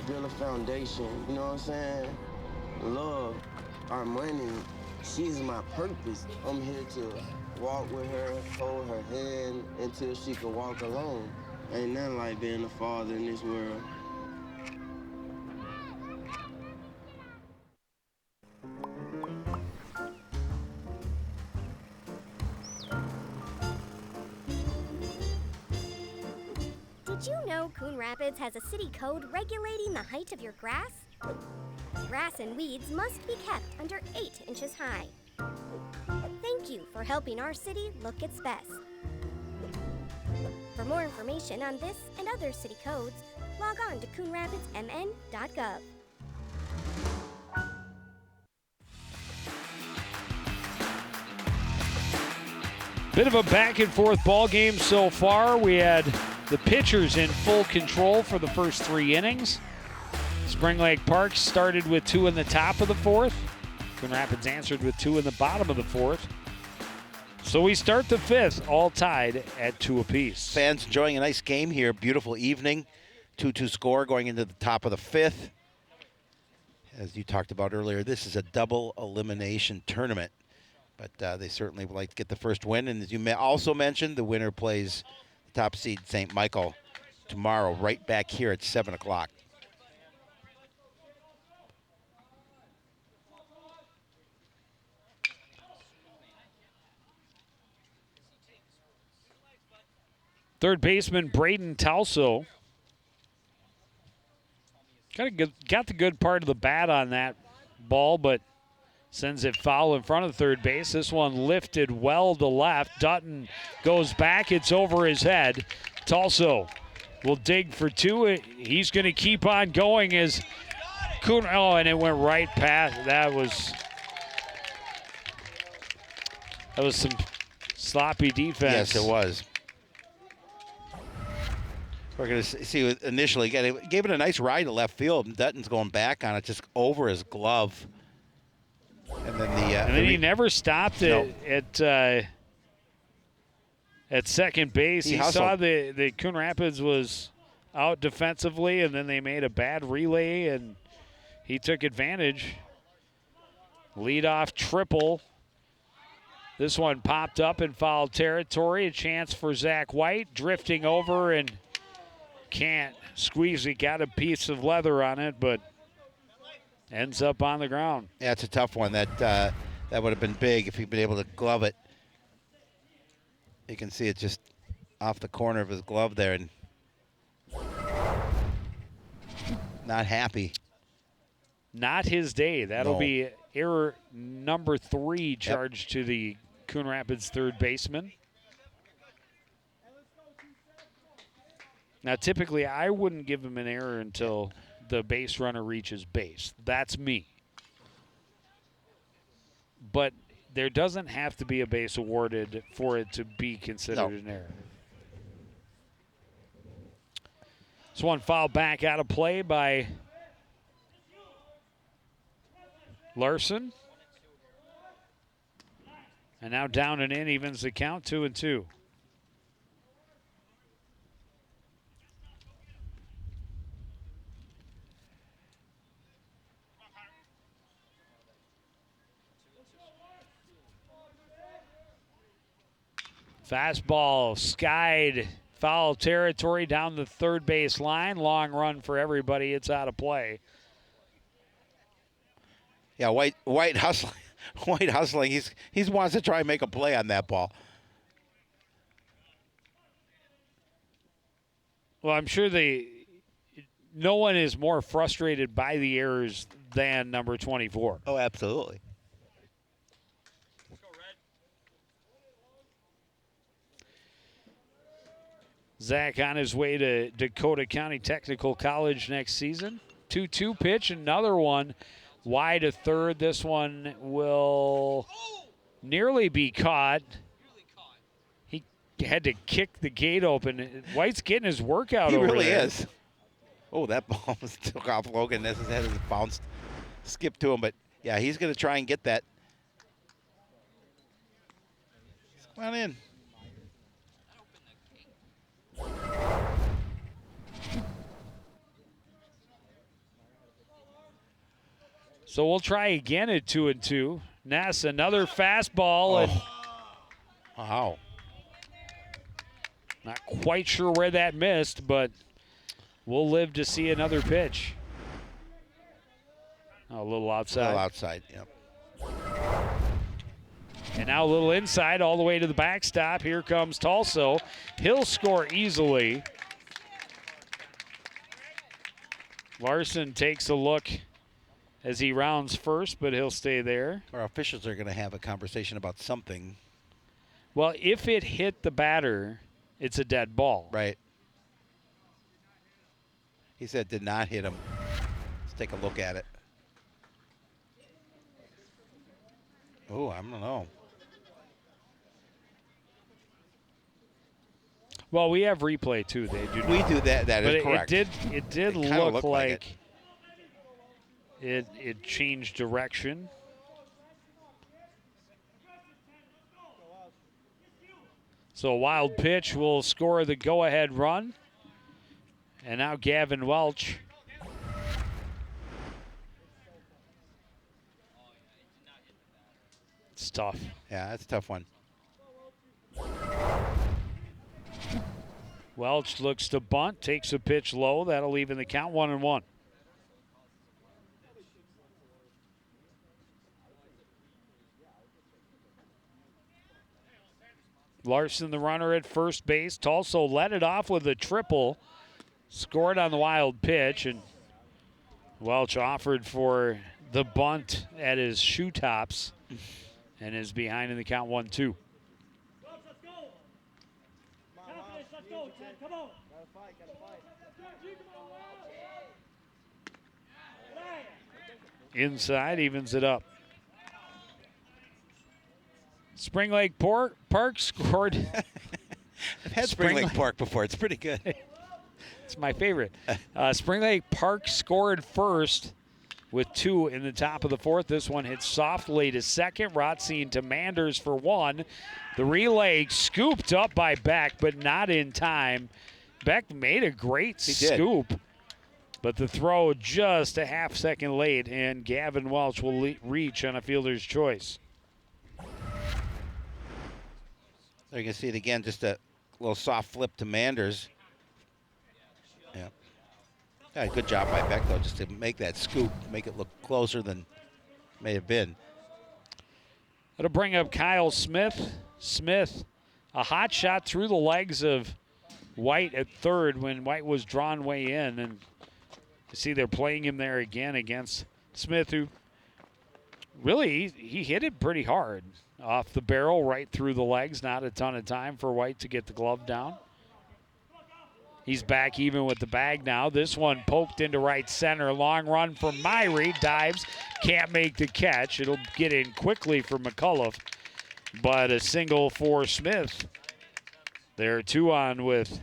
build a foundation, you know what I'm saying? Love, our money, she's my purpose. I'm here to walk with her, hold her hand until she can walk alone. Ain't nothing like being a father in this world. Did you know Coon Rapids has a city code regulating the height of your grass? Grass and weeds must be kept under 8 inches high. Thank you for helping our city look its best. For more information on this and other city codes, log on to coonrapidsmn.gov. Bit of a back and forth ball game so far. We had the pitchers in full control for the first 3 innings. Spring Lake Park started with 2 in the top of the 4th. Coon Rapids answered with 2 in the bottom of the 4th. So we start the 5th, all tied at 2 apiece. Fans enjoying a nice game here. Beautiful evening. 2-2 score going into the top of the 5th. As you talked about earlier, this is a double elimination tournament. But they certainly would like to get the first win. And as you also mentioned, the winner plays the top seed St. Michael tomorrow, right back here at 7 o'clock. Third baseman Braden Talso got the good part of the bat on that ball, but sends it foul in front of third base. This one lifted well to left. Dutton goes back. It's over his head. Talso will dig for 2. He's going to keep on going as Coon. Oh, and it went right past. That was some sloppy defense. Yes, it was. We're going to see initially, gave it a nice ride to left field, and Dutton's going back on it just over his glove. And then he never stopped it at second base. He saw the Coon Rapids was out defensively, and then they made a bad relay, and he took advantage. Leadoff triple. This one popped up in foul territory. A chance for Zach White, drifting over and can't squeeze it. Got a piece of leather on it, but ends up on the ground. Yeah, it's a tough one. That would have been big if he'd been able to glove it. You can see it just off the corner of his glove there, and not happy. Not his day. That'll be error number 3 charged to the Coon Rapids third baseman. Now, typically, I wouldn't give him an error until the base runner reaches base. That's me. But there doesn't have to be a base awarded for it to be considered an error. This one fouled back out of play by Larson. And now down and in evens the count, 2-2. Fastball skied foul territory down the third base line. Long run for everybody. It's out of play. Yeah, White hustling. White hustling. He wants to try and make a play on that ball. Well, I'm sure no one is more frustrated by the errors than number 24. Oh, absolutely. Zach on his way to Dakota County Technical College next season. 2-2 pitch, another one wide to third. This one will nearly be caught. He had to kick the gate open. White's getting his workout over there. He really is. Oh, that ball took off Logan as his head has bounced, skipped to him. But, yeah, he's going to try and get that. Come on in. So we'll try again at 2-2. Ness, another fastball. And wow. Not quite sure where that missed, but we'll live to see another pitch. Oh, a little outside. A little outside, yep. And now a little inside all the way to the backstop. Here comes Talso. He'll score easily. Larson takes a look as he rounds first, but he'll stay there. Our officials are going to have a conversation about something. Well, if it hit the batter, it's a dead ball. Right. He said did not hit him. Let's take a look at it. Oh, I don't know. Well, we have replay too. They do. We do that. That is correct. It did kinda look looked like it changed direction. So a wild pitch will score the go-ahead run. And now Gavin Welch. It's tough. Yeah, that's a tough one. Welch looks to bunt, takes a pitch low. That'll even the count 1-1. Larson, the runner at first base. Tulsa led it off with a triple. Scored on the wild pitch, and Welch offered for the bunt at his shoe tops and is behind in the count 1-2. Inside, evens it up. Spring Lake Park scored. I've had Spring Lake Park before. It's pretty good. It's my favorite. Spring Lake Park scored first with 2 in the top of the 4th. This one hit softly to second. Rothstein to Manders for 1. The relay scooped up by Beck, but not in time. Beck made a great scoop, but the throw just a half second late, and Gavin Welch will reach on a fielder's choice. There you can see it again, just a little soft flip to Manders. Yeah, good job by Beck, though, just to make that scoop, make it look closer than it may have been. That'll bring up Kyle Smith. Smith, a hot shot through the legs of White at third when White was drawn way in. And you see they're playing him there again against Smith, who really, he hit it pretty hard. Off the barrel, right through the legs. Not a ton of time for White to get the glove down. He's back even with the bag now. This one poked into right center. Long run from Meyer. Dives, can't make the catch. It'll get in quickly for McCullough, but a single for Smith. They're 2 on with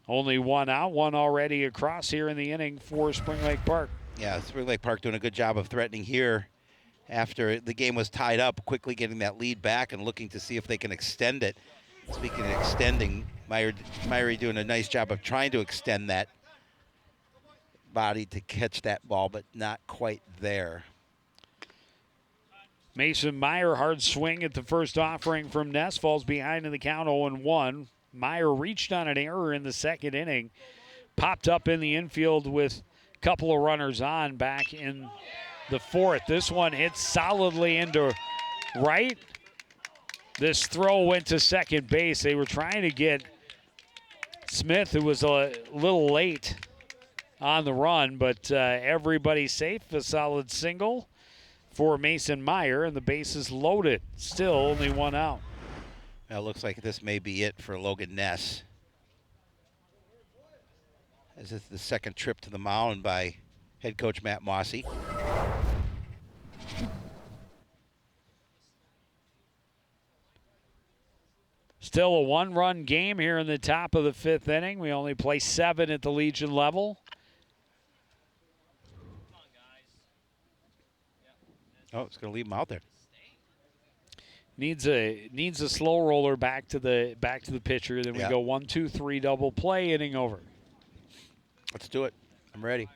only 1 out. 1 already across here in the inning for Spring Lake Park. Yeah, Spring Lake Park doing a good job of threatening here after the game was tied up, quickly getting that lead back and looking to see if they can extend it. Speaking of extending, Meyer doing a nice job of trying to extend that body to catch that ball, but not quite there. Mason Meyer, hard swing at the first offering from Ness, falls behind in the count 0-1. Meyer reached on an error in the second inning, popped up in the infield with a couple of runners on back in the 4th. This one hits solidly into right. This throw went to second base. They were trying to get Smith, who was a little late on the run, but everybody's safe. A solid single for Mason Meyer, and the base is loaded. Still only 1 out. Well, it looks like this may be it for Logan Ness. This is the second trip to the mound by head coach Matt Mossy. Still a 1-run game here in the top of the 5th inning. We only play 7 at the Legion level. Oh, it's going to leave him out there. Needs a slow roller back to the pitcher. Then we go 1, 2, 3 double play, inning over. Let's do it. I'm ready.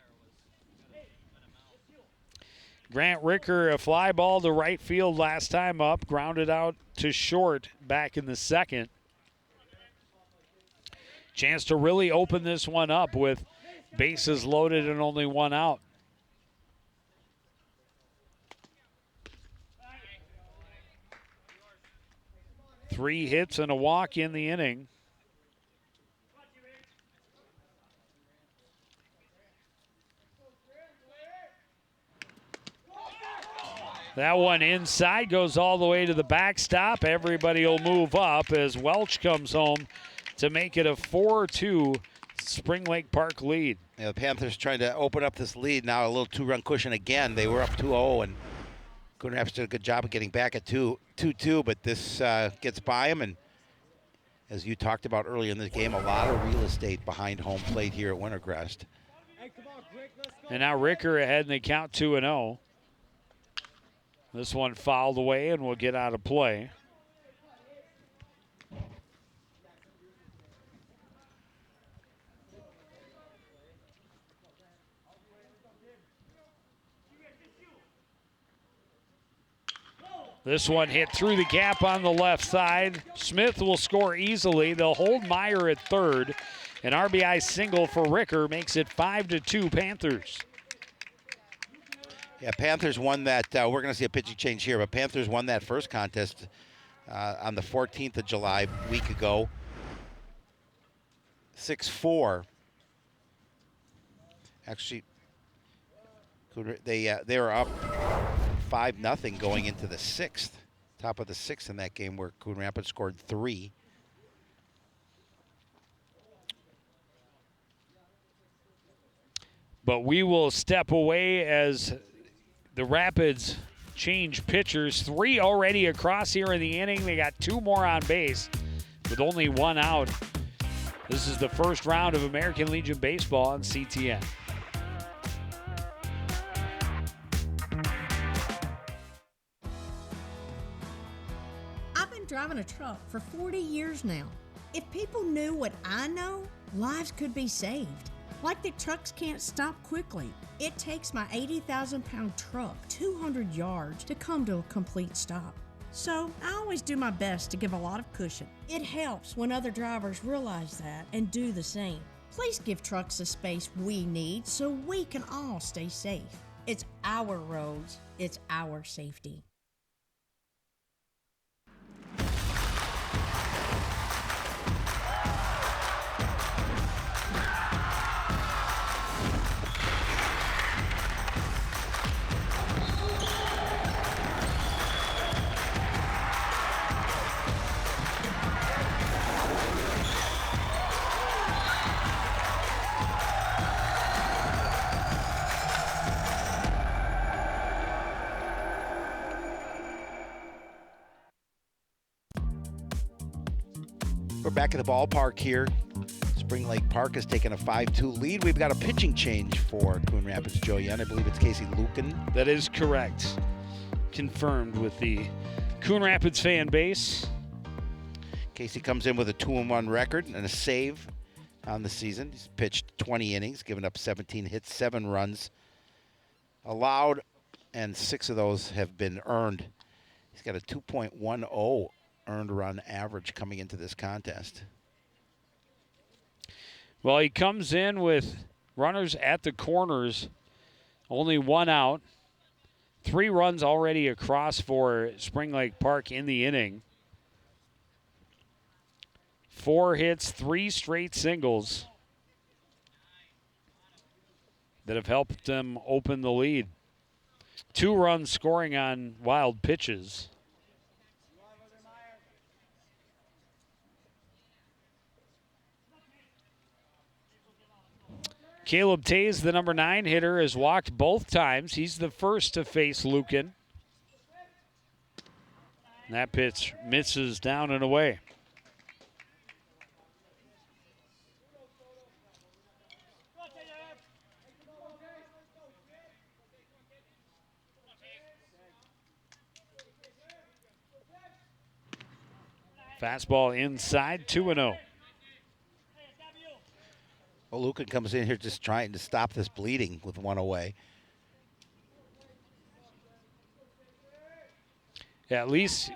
Grant Ricker, a fly ball to right field last time up, grounded out to short back in the 2nd. Chance to really open this one up with bases loaded and only 1 out. Three hits and a walk in the inning. That one inside goes all the way to the backstop. Everybody will move up as Welch comes home to make it a 4-2 Spring Lake Park lead. Yeah, the Panthers trying to open up this lead now. A little two-run cushion again. They were up 2-0, and Coon Rapids did a good job of getting back at 2-2, but this gets by them. And as you talked about earlier in this game, a lot of real estate behind home plate here at Wintercrest. And now Ricker ahead in the count 2-0. This one fouled away and will get out of play. This one hit through the gap on the left side. Smith will score easily. They'll hold Meyer at third. An RBI single for Ricker makes it 5-2 Panthers. Yeah, Panthers won that. We're going to see a pitching change here, but Panthers won that first contest on the 14th of July, a week ago. 6-4. Actually, they were up 5-0 going into the sixth. Top of the sixth in that game where Coon Rapids scored 3. But we will step away as the Rapids change pitchers. 3 already across here in the inning. They got 2 more on base with only 1 out. This is the first round of American Legion Baseball on CTN. I've been driving a truck for 40 years now. If people knew what I know, lives could be saved. Like the trucks can't stop quickly. It takes my 80,000-pound truck 200 yards to come to a complete stop. So I always do my best to give a lot of cushion. It helps when other drivers realize that and do the same. Please give trucks the space we need so we can all stay safe. It's our roads, it's our safety. We're back at the ballpark here. Spring Lake Park has taken a 5-2 lead. We've got a pitching change for Coon Rapids Joe Yen. I believe it's Casey Lucan. That is correct. Confirmed with the Coon Rapids fan base. Casey comes in with a 2-1 record and a save on the season. He's pitched 20 innings, given up 17 hits, 7 runs allowed, and 6 of those have been earned. He's got a 2.10 earned run average coming into this contest. Well, he comes in with runners at the corners, only 1 out. 3 runs already across for Spring Lake Park in the inning. 4 hits, 3 straight singles that have helped them open the lead. 2 runs scoring on wild pitches. Caleb Tays, the number 9 hitter, has walked both times. He's the first to face Lucan. That pitch misses down and away. Fastball inside, 2-0. Well, Lucan comes in here just trying to stop this bleeding with 1 away. Yeah, at least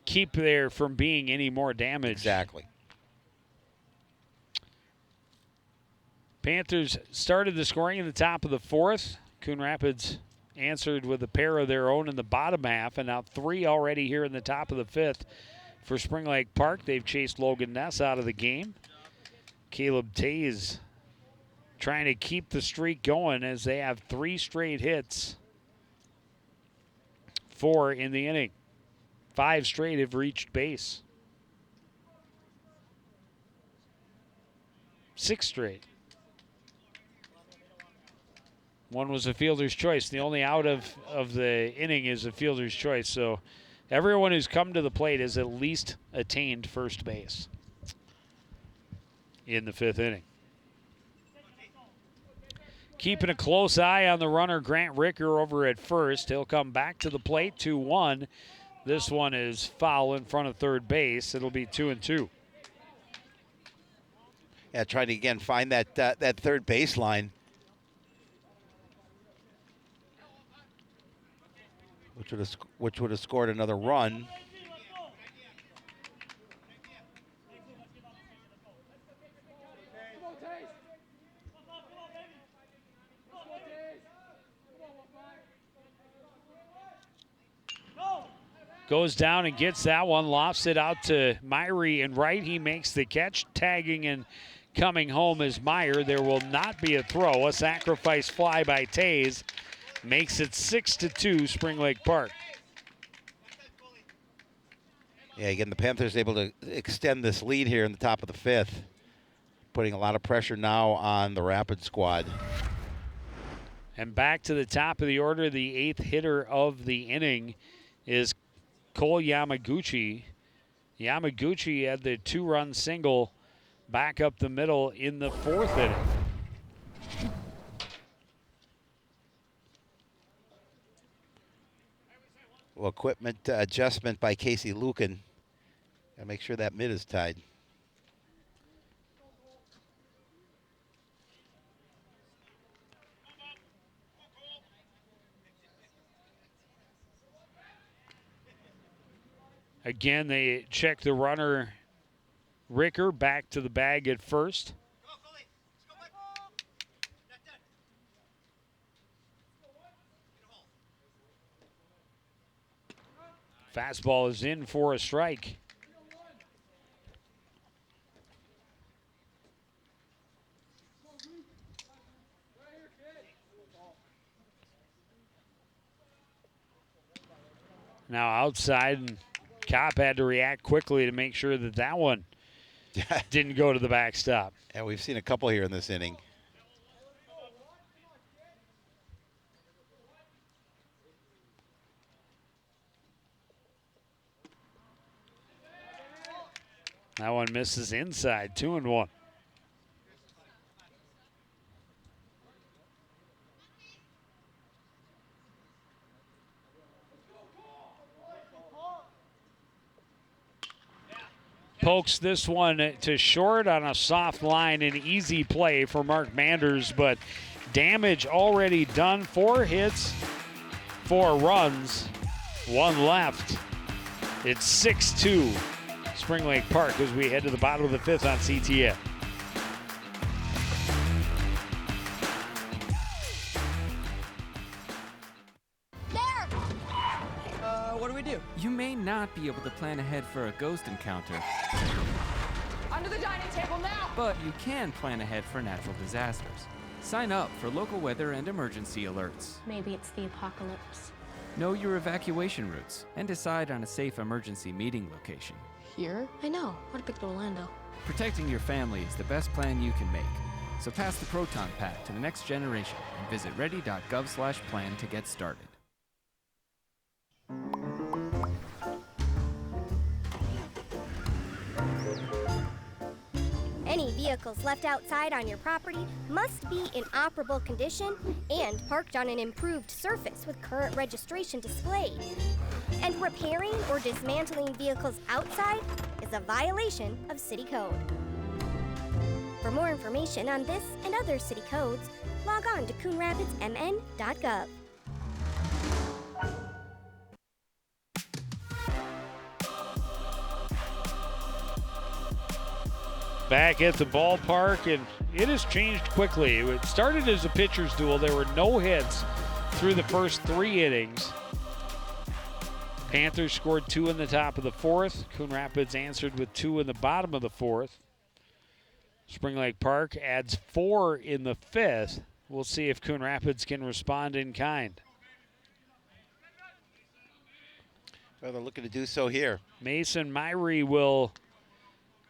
keep there from being any more damage. Exactly. Panthers started the scoring in the top of the 4th. Coon Rapids answered with a pair of their own in the bottom half, and now 3 already here in the top of the 5th for Spring Lake Park. They've chased Logan Ness out of the game. Caleb Tays trying to keep the streak going as they have 3 straight hits. 4 in the inning. 5 straight have reached base. 6 straight. One was a fielder's choice. The only out of the inning is a fielder's choice. So everyone who's come to the plate has at least attained first base in the 5th inning. Keeping a close eye on the runner, Grant Ricker, over at first. He'll come back to the plate, 2-1. This one is foul in front of third base. It'll be 2-2. Yeah, trying to, again, find that third baseline. Which would have scored another run. Goes down and gets that one, lofts it out to Meyer in right. He makes the catch, tagging and coming home is Meyer. There will not be a throw. A sacrifice fly by Taze makes it 6-2 Spring Lake Park. Yeah, again, the Panthers able to extend this lead here in the top of the 5th, putting a lot of pressure now on the Rapid squad. And back to the top of the order, the 8th hitter of the inning is Cole Yamaguchi. Yamaguchi had the 2-run single back up the middle in the 4th inning. Well, equipment adjustment by Casey Lucan. Gotta make sure that mid is tied. Again, they check the runner, Ricker, back to the bag at first. Fastball is in for a strike. Now outside, and Kopp had to react quickly to make sure that that one didn't go to the backstop. And we've seen a couple here in this inning. That one misses inside, 2-1. Pokes this one to short on a soft line, an easy play for Mark Manders, but damage already done. 4 hits, 4 runs, 1 left. It's 6-2 Spring Lake Park as we head to the bottom of the 5th on CTN. What do we do? You may not be able to plan ahead for a ghost encounter. Under the dining table now! But you can plan ahead for natural disasters. Sign up for local weather and emergency alerts. Maybe it's the apocalypse. Know your evacuation routes and decide on a safe emergency meeting location. Here? I know. What a pick Orlando. Protecting your family is the best plan you can make. So pass the Proton Pack to the next generation and visit ready.gov/plan to get started. Any vehicles left outside on your property must be in operable condition and parked on an improved surface with current registration displayed. And repairing or dismantling vehicles outside is a violation of city code. For more information on this and other city codes, log on to coonrapidsmn.gov. Back at the ballpark, and it has changed quickly. It started as a pitcher's duel. There were no hits through the first 3 innings. Panthers scored 2 in the top of the 4th. Coon Rapids answered with 2 in the bottom of the 4th. Spring Lake Park adds 4 in the 5th. We'll see if Coon Rapids can respond in kind. Well, they're looking to do so here. Mason Meyer will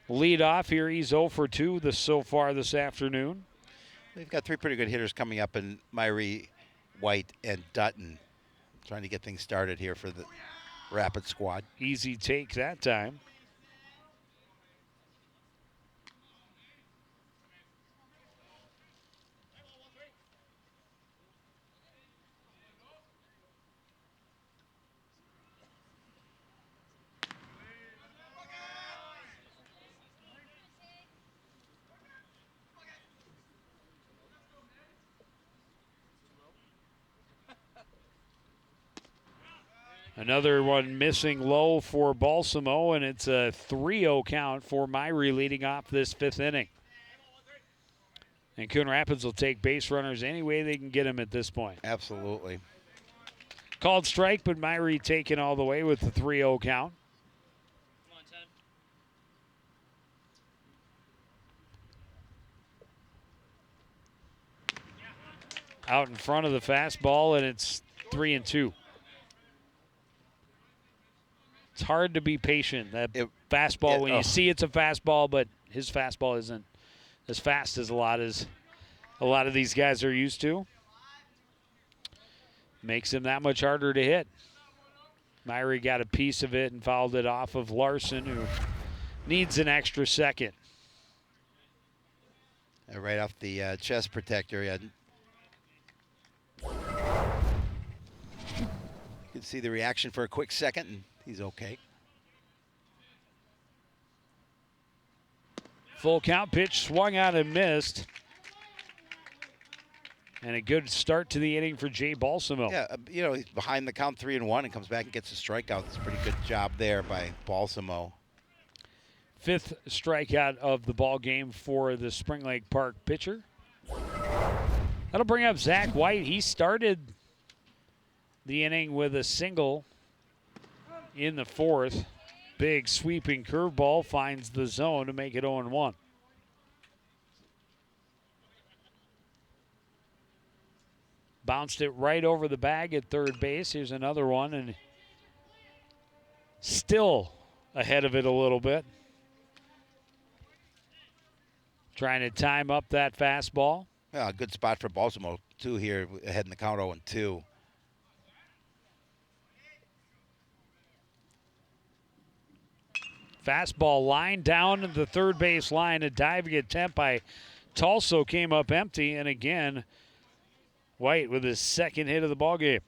lead off here. He's 0 for 2 so far this afternoon. They've got 3 pretty good hitters coming up in Meyer, White, and Dutton. Trying to get things started here for the Rapid squad. Easy take that time. Another one missing low for Balsamo, and it's a 3-0 count for Meyer leading off this 5th inning. And Coon Rapids will take base runners any way they can get them at this point. Absolutely. Called strike, but Meyer taken all the way with the 3-0 count. Out in front of the fastball, and it's 3-2. It's hard to be patient. That fastball, when you see it's a fastball, but his fastball isn't as fast as a lot of these guys are used to. Makes him that much harder to hit. Meyer got a piece of it and fouled it off of Larson, who needs an extra second. Right off the chest protector. You can see the reaction for a quick second, and he's okay. Full count pitch, swung out and missed. And a good start to the inning for Jay Balsamo. Yeah, he's behind the count 3-1 and comes back and gets a strikeout. It's a pretty good job there by Balsamo. 5th strikeout of the ball game for the Spring Lake Park pitcher. That'll bring up Zach White. He started the inning with a single in the 4th. Big sweeping curveball finds the zone to make it 0-1. Bounced it right over the bag at third base. Here's another one, and still ahead of it a little bit. Trying to time up that fastball. Yeah, a good spot for Balsamo, too, here, ahead in the count 0-2. Fastball line down the third base line. A diving attempt by Tulso came up empty, and again, White with his 2nd hit of the ball game.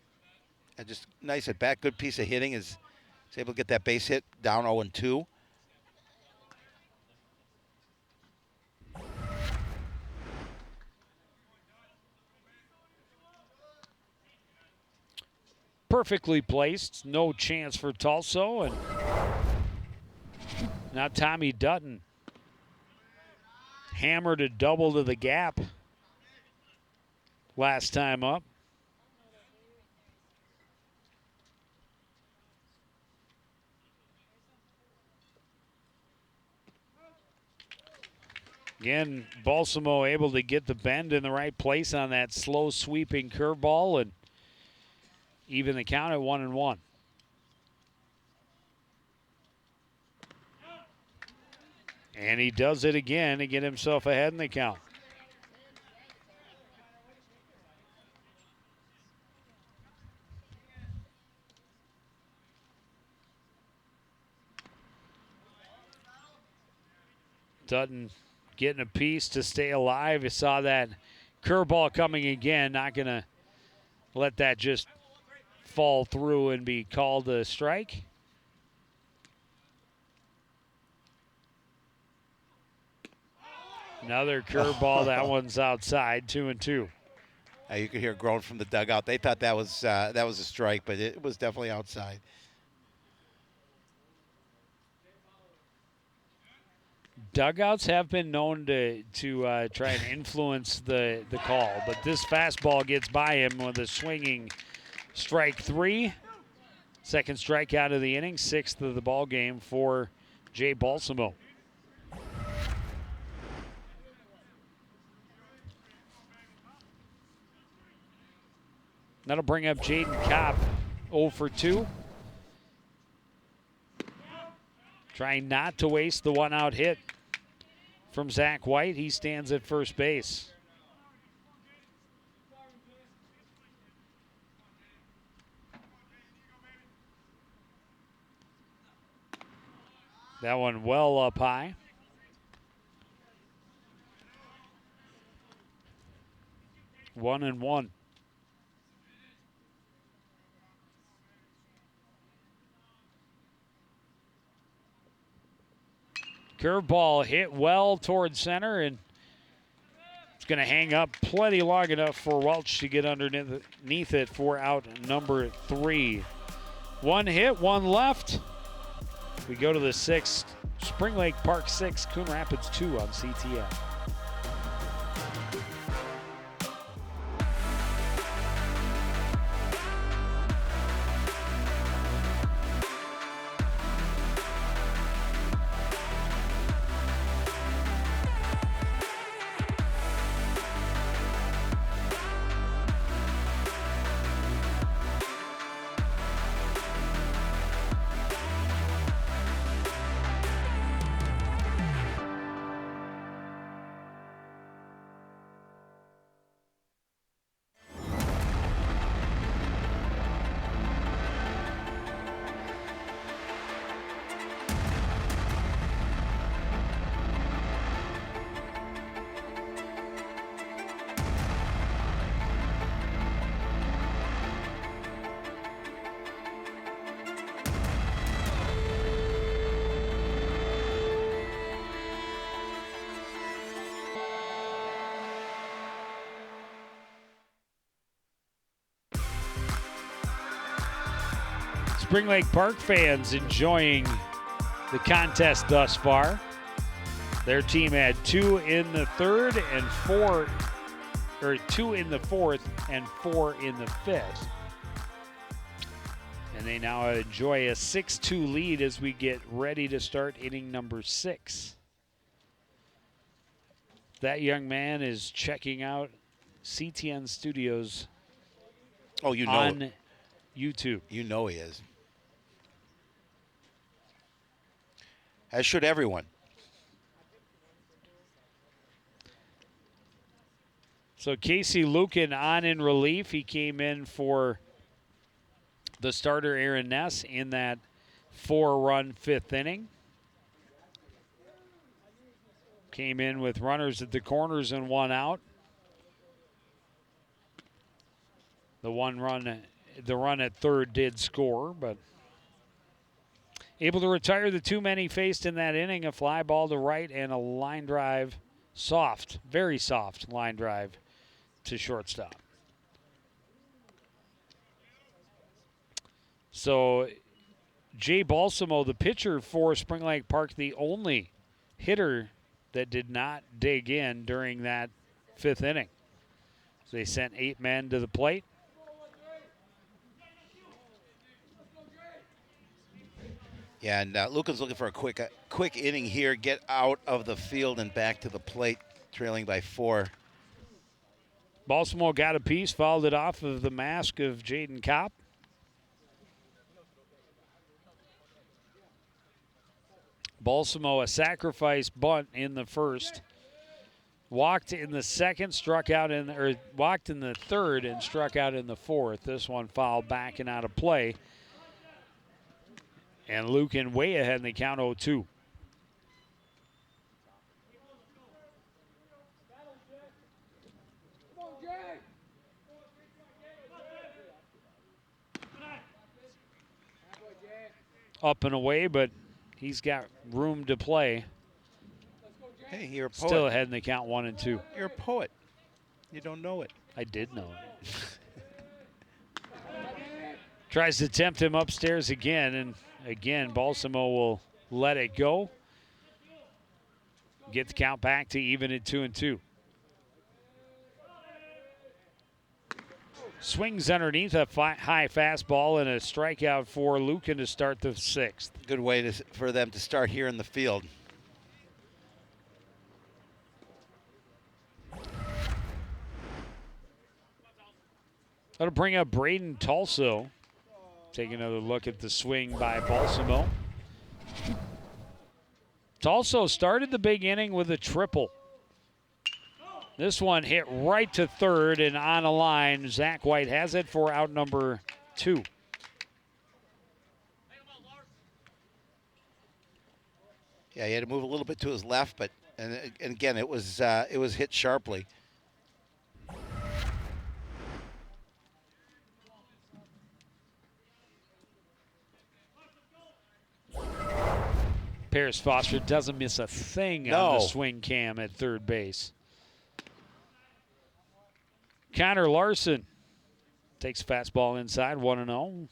And just nice at bat, good piece of hitting. Is able to get that base hit down 0-2. Perfectly placed, no chance for Tulso, and now Tommy Dutton hammered a double to the gap last time up. Again, Balsamo able to get the bend in the right place on that slow sweeping curveball and even the count at 1-1. And he does it again to get himself ahead in the count. Dutton getting a piece to stay alive. You saw that curveball coming again. Not going to let that just fall through and be called a strike. Another curveball. That one's outside. 2-2. You could hear a groan from the dugout. They thought that was a strike, but it was definitely outside. Dugouts have been known to try and influence the call, but this fastball gets by him with a swinging strike 3. 2nd strikeout of the inning, 6th of the ball game for Jay Balsamo. That'll bring up Jaden Kopp, 0 for 2. Trying not to waste the one-out hit from Zach White. He stands at first base. That one well up high. One and one. Curveball hit well towards center, and it's going to hang up plenty long enough for Welch to get underneath it for out number 3. One hit, one left. We go to the 6th. Spring Lake Park 6, Coon Rapids 2 on CTN. Spring Lake Park fans enjoying the contest thus far. Their team had 2 in the 3rd and 4, or 2 in the 4th and 4 in the 5th. And they now enjoy a 6-2 lead as we get ready to start inning number 6. That young man is checking out CTN Studios on YouTube. You know he is. As should everyone. So Casey Lucan on in relief. He came in for the starter Aaron Ness in that 4-run 5th inning. Came in with runners at the corners and 1 out. The run at 3rd did score, but able to retire the 2 men he faced in that inning, a fly ball to right and a line drive, soft, very soft line drive to shortstop. So Jay Balsamo, the pitcher for Spring Lake Park, the only hitter that did not dig in during that 5th inning. So they sent 8 men to the plate. Yeah, and Lucan's looking for a quick inning here, get out of the field and back to the plate, trailing by 4. Balsamo got a piece, fouled it off of the mask of Jaden Kopp. Balsamo, a sacrifice bunt in the 1st. Walked in the 2nd, walked in the 3rd and struck out in the 4th. This one fouled back and out of play. And Lucan way ahead in the count 0-2. Up and away, but he's got room to play. Hey, you're a poet. Still ahead in the count 1-2. You're a poet. You don't know it. I did know it. Tries to tempt him upstairs again, and again, Balsamo will let it go. Get the count back to even at 2-2. Swings underneath a high fastball and a strikeout for Lucan to start the 6th. Good way for them to start here in the field. That'll bring up Braden Tulso. Take another look at the swing by Balsamo. Tulsa started the big inning with a triple. This one hit right to third and on a line. Zach White has it for out number 2. Yeah, he had to move a little bit to his left, but and again it was hit sharply. Paris Foster doesn't miss a thing on the swing cam at third base. Connor Larson takes fastball inside, 1-0.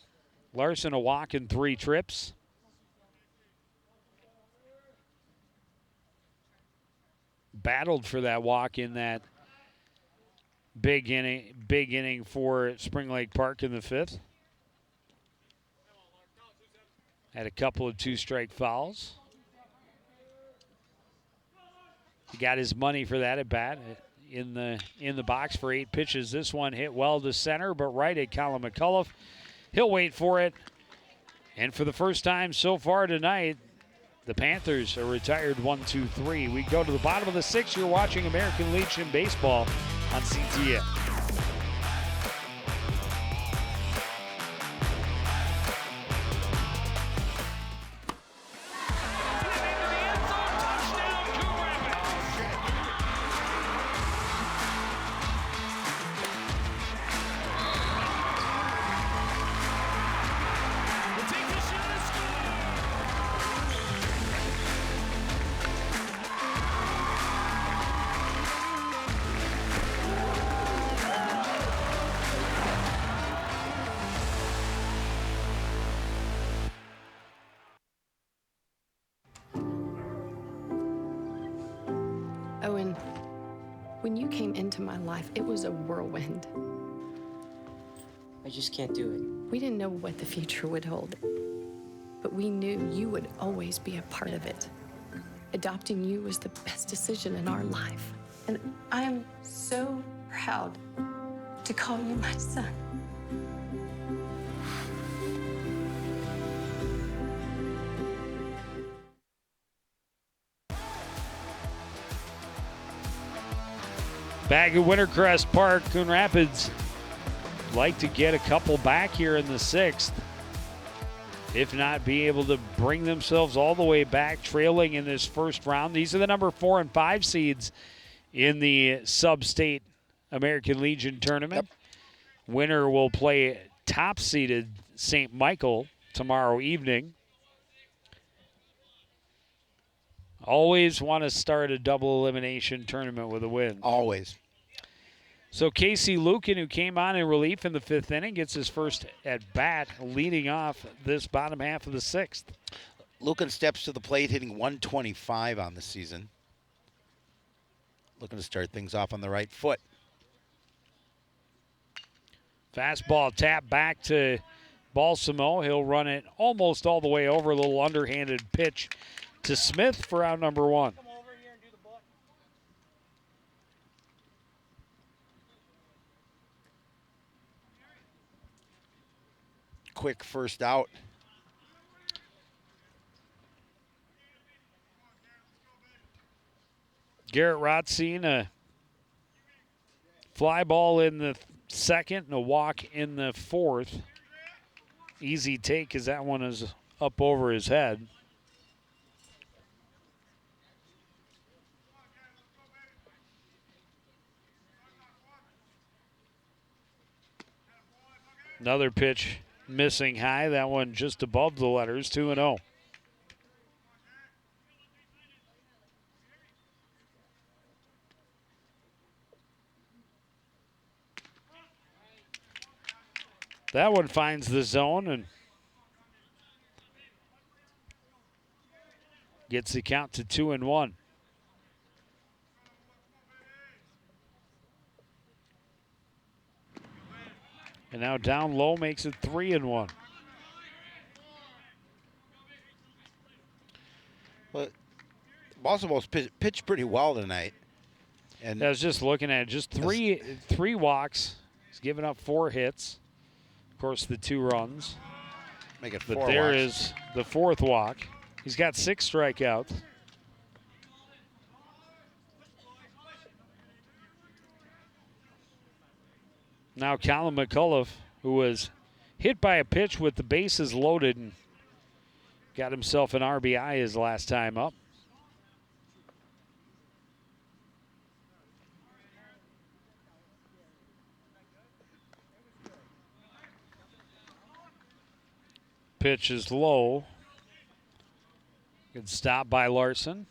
Larson a walk and 3 trips. Battled for that walk in that big inning for Spring Lake Park in the 5th. Had a couple of 2-strike fouls. He got his money for that at bat in the box for 8 pitches. This one hit well to center, but right at Colin McCullough. He'll wait for it. And for the first time so far tonight, the Panthers are retired 1-2-3. We go to the bottom of the 6th. You're watching American Legion Baseball on CTN. Owen, when you came into my life, it was a whirlwind. I just can't do it. We didn't know what the future would hold, but we knew you would always be a part of it. Adopting you was the best decision in our life. And I am so proud to call you my son. Back at Wintercrest Park, Coon Rapids like to get a couple back here in the 6th. If not, be able to bring themselves all the way back, trailing in this first round. These are the number 4 and 5 seeds in the Sub-State American Legion tournament. Yep. Winner will play top-seeded St. Michael tomorrow evening. Always want to start a double elimination tournament with a win. Always. So Casey Lucan, who came on in relief in the 5th inning, gets his first at bat, leading off this bottom half of the 6th. Lucan steps to the plate, hitting 125 on the season. Looking to start things off on the right foot. Fastball tap back to Balsamo. He'll run it almost all the way over, a little underhanded pitch to Smith for out number 1. Quick first out. Garrett Rothstein, a fly ball in the 2nd and a walk in the 4th. Easy take as that one is up over his head. Another pitch missing high. That one just above the letters, 2-0. That one finds the zone and gets the count to 2-1. And now down low makes it 3-1. Well, Balsimo's pitched pretty well tonight. And I was just looking at it, just three walks. He's given up 4 hits. Of course, the 2 runs. Make it 4 But there walks. is the 4th walk. He's got 6 strikeouts. Now Colin McCullough, who was hit by a pitch with the bases loaded and got himself an RBI his last time up. Pitch is low. Good stop by Larson.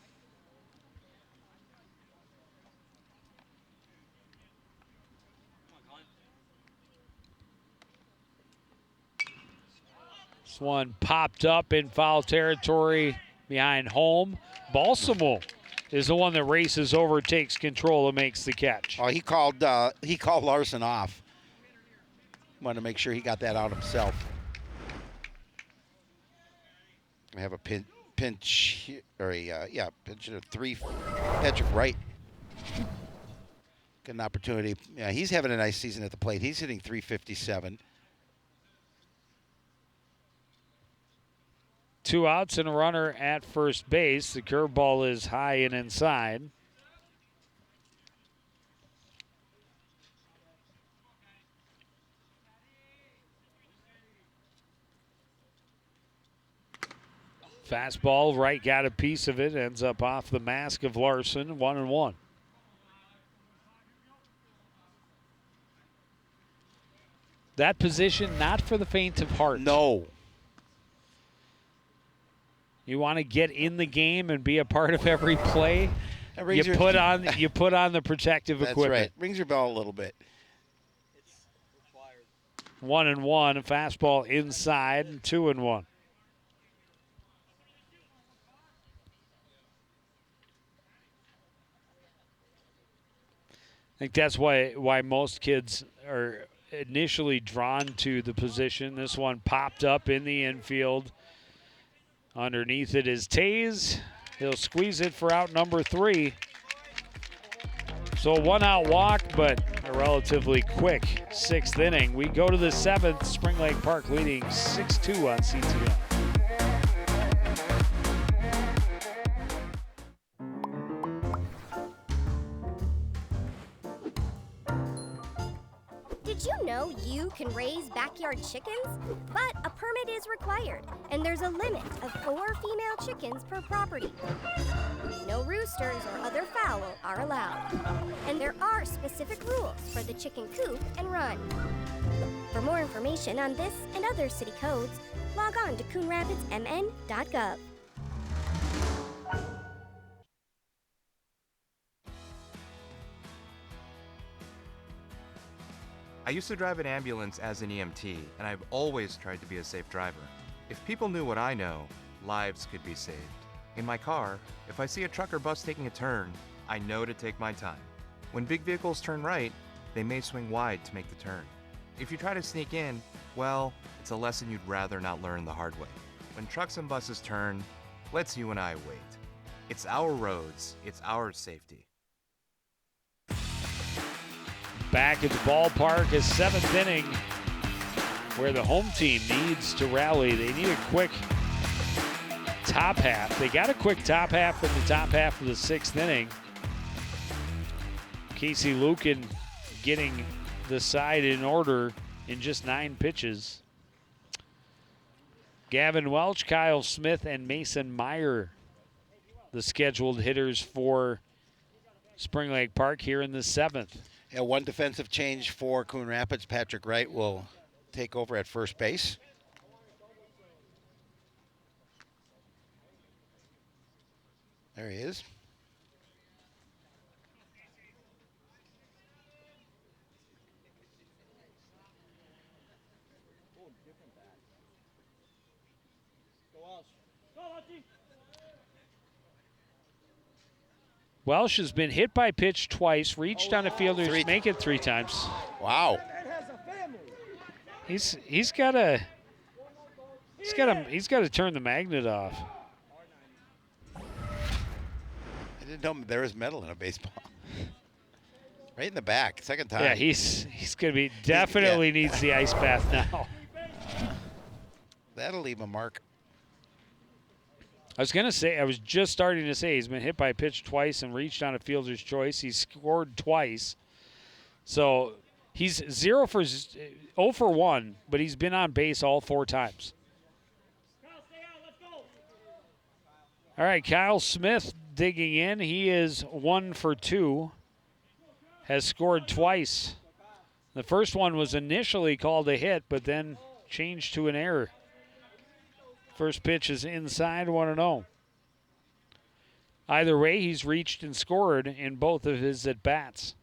This one popped up in foul territory behind home. Balsamo is the one that races over, takes control, and makes the catch. Oh, he called Larson off. Wanted to make sure he got that out himself. We have a pinch or a pinch of 3. Patrick Wright. Get an opportunity. Yeah, he's having a nice season at the plate. He's hitting .357. 2 outs and a runner at first base. The curveball is high and inside. Fastball, Wright got a piece of it, ends up off the mask of Larson, 1-1. That position, not for the faint of heart. No. You want to get in the game and be a part of every play. You put on the protective equipment. That's right. Rings your bell a little bit. 1-1. A fastball inside and 2-1. I think that's why most kids are initially drawn to the position. This one popped up in the infield. Underneath it is Taze. He'll squeeze it for out number 3. So a 1-out walk, but a relatively quick 6th inning. We go to the 7th. Spring Lake Park leading 6-2 on CTL. Did you know you can raise backyard chickens? But a permit is required, and there's a limit of 4 female chickens per property. No roosters or other fowl are allowed. And there are specific rules for the chicken coop and run. For more information on this and other city codes, log on to coonrapidsmn.gov. I used to drive an ambulance as an EMT, and I've always tried to be a safe driver. If people knew what I know, lives could be saved. In my car, if I see a truck or bus taking a turn, I know to take my time. When big vehicles turn right, they may swing wide to make the turn. If you try to sneak in, well, it's a lesson you'd rather not learn the hard way. When trucks and buses turn, let's you and I wait. It's our roads, it's our safety. Back at the ballpark is 7th inning, where the home team needs to rally. They need a quick top half. They got a quick top half in the top half of the 6th inning. Casey Lucan getting the side in order in just 9 pitches. Gavin Welch, Kyle Smith, and Mason Meyer, the scheduled hitters for Spring Lake Park here in the 7th. Yeah, one defensive change for Coon Rapids. Patrick Wright will take over at first base. There he is. Welsh has been hit by pitch twice, reached on a fielder's make it 3 times. Wow. He's got to turn the magnet off. I didn't know there was metal in a baseball. Right in the back, second time. Yeah, he's going to be definitely needs the ice bath now. That'll leave a mark. I was just starting to say he's been hit by a pitch twice and reached on a fielder's choice. He scored twice. So He's 0 for 1, but he's been on base all 4 times. All right, Kyle Smith digging in. He is 1 for 2, has scored twice. The first one was initially called a hit, but then changed to an error. First pitch is inside, 1-0. Either way, he's reached and scored in both of his at-bats.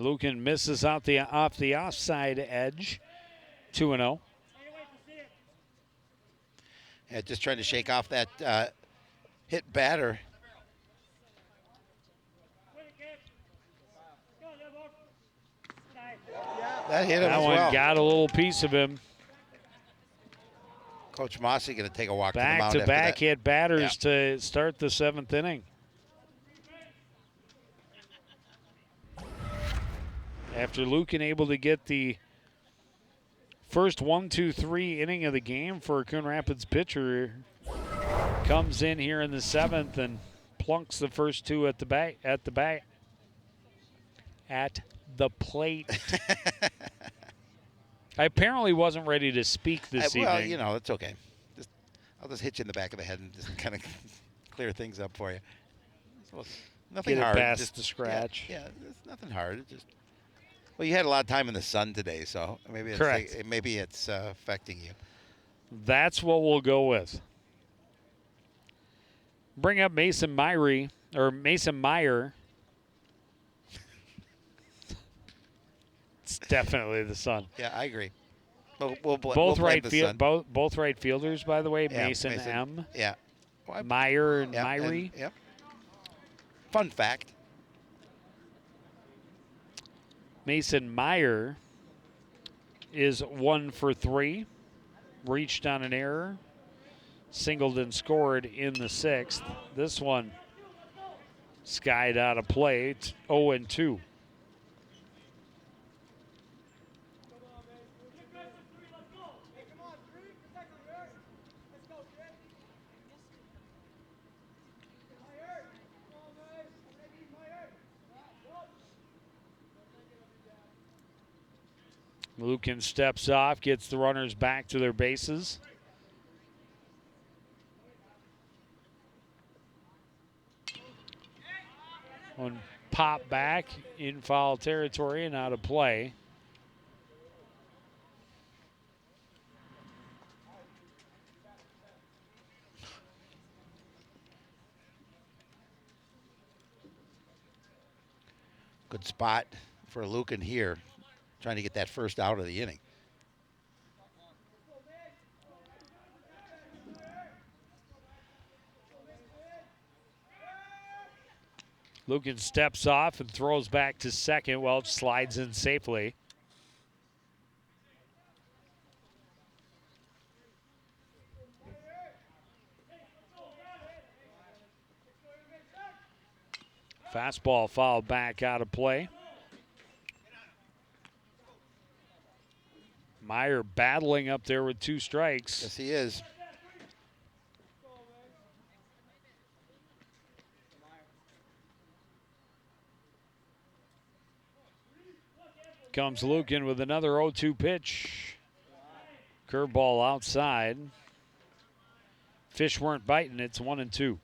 Lucan misses out off the offside edge, 2-0. Yeah, just trying to shake off that hit batter. That hit him that as one well. Got a little piece of him. Coach Mossy going to take a walk to the mound Back-to-back after that. hit batters to start the 7th inning. After Lucan able to get the first 1-2-3 inning of the game for a Coon Rapids pitcher, comes in here in the 7th and plunks the first 2 at the plate. I apparently wasn't ready to speak this evening. Well, you know, it's okay. I'll just hit you in the back of the head and just kind of clear things up for you. So, nothing Get it hard. past Just the scratch. Yeah, it's nothing hard. It just you had a lot of time in the sun today, so maybe it's affecting you. That's what we'll go with. Bring up Mason Meyer. It's definitely the sun. Yeah, I agree. We'll both blame the sun. both right fielders, by the way. Yeah, Mason M. Yeah. Meyer and Myrie. Yep. Fun fact. Mason Meyer is 1 for 3. Reached on an error. Singled and scored in the 6th. This one skied out of play. It's 0-2. Lucan steps off, gets the runners back to their bases. One pop back in foul territory and out of play. Good spot for Lucan here, trying to get that first out of the inning. Lucan steps off and throws back to second. Welch slides in safely. Fastball fouled back out of play. Meyer battling up there with 2 strikes. Yes, he is. Comes Lucan with another 0-2 pitch. Curveball outside. Fish weren't biting. It's 1-2.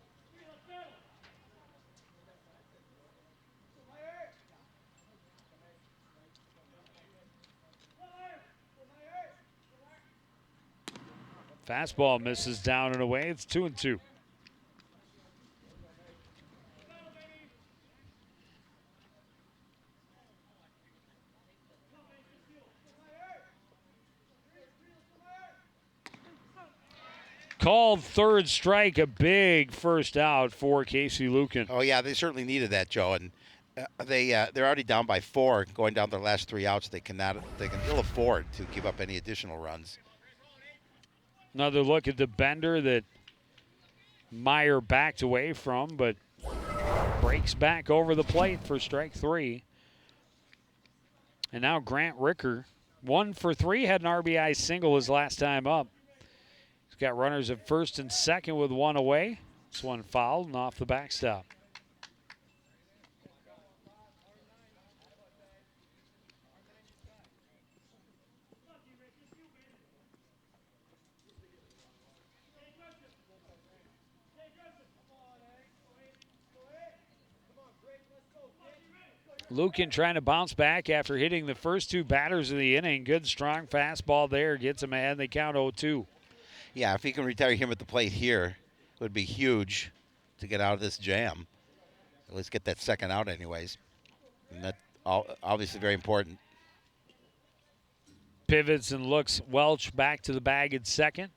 Fastball misses down and away. It's 2-2. Called third strike, a big first out for Casey Lucan. Oh yeah, they certainly needed that, Joe, and they're already down by 4, going down their last 3 outs. They can ill afford to give up any additional runs. Another look at the bender that Meyer backed away from, but breaks back over the plate for strike 3. And now Grant Ricker, 1 for 3, had an RBI single his last time up. He's got runners at first and second with 1 away. This one fouled and off the backstop. Lukin trying to bounce back after hitting the first two batters of the inning. Good, strong fastball there. Gets him ahead. They count 0-2. Yeah, if he can retire him at the plate here, it would be huge to get out of this jam. At least get that second out anyways. And that's obviously very important. Pivots and looks Welch back to the bag at second.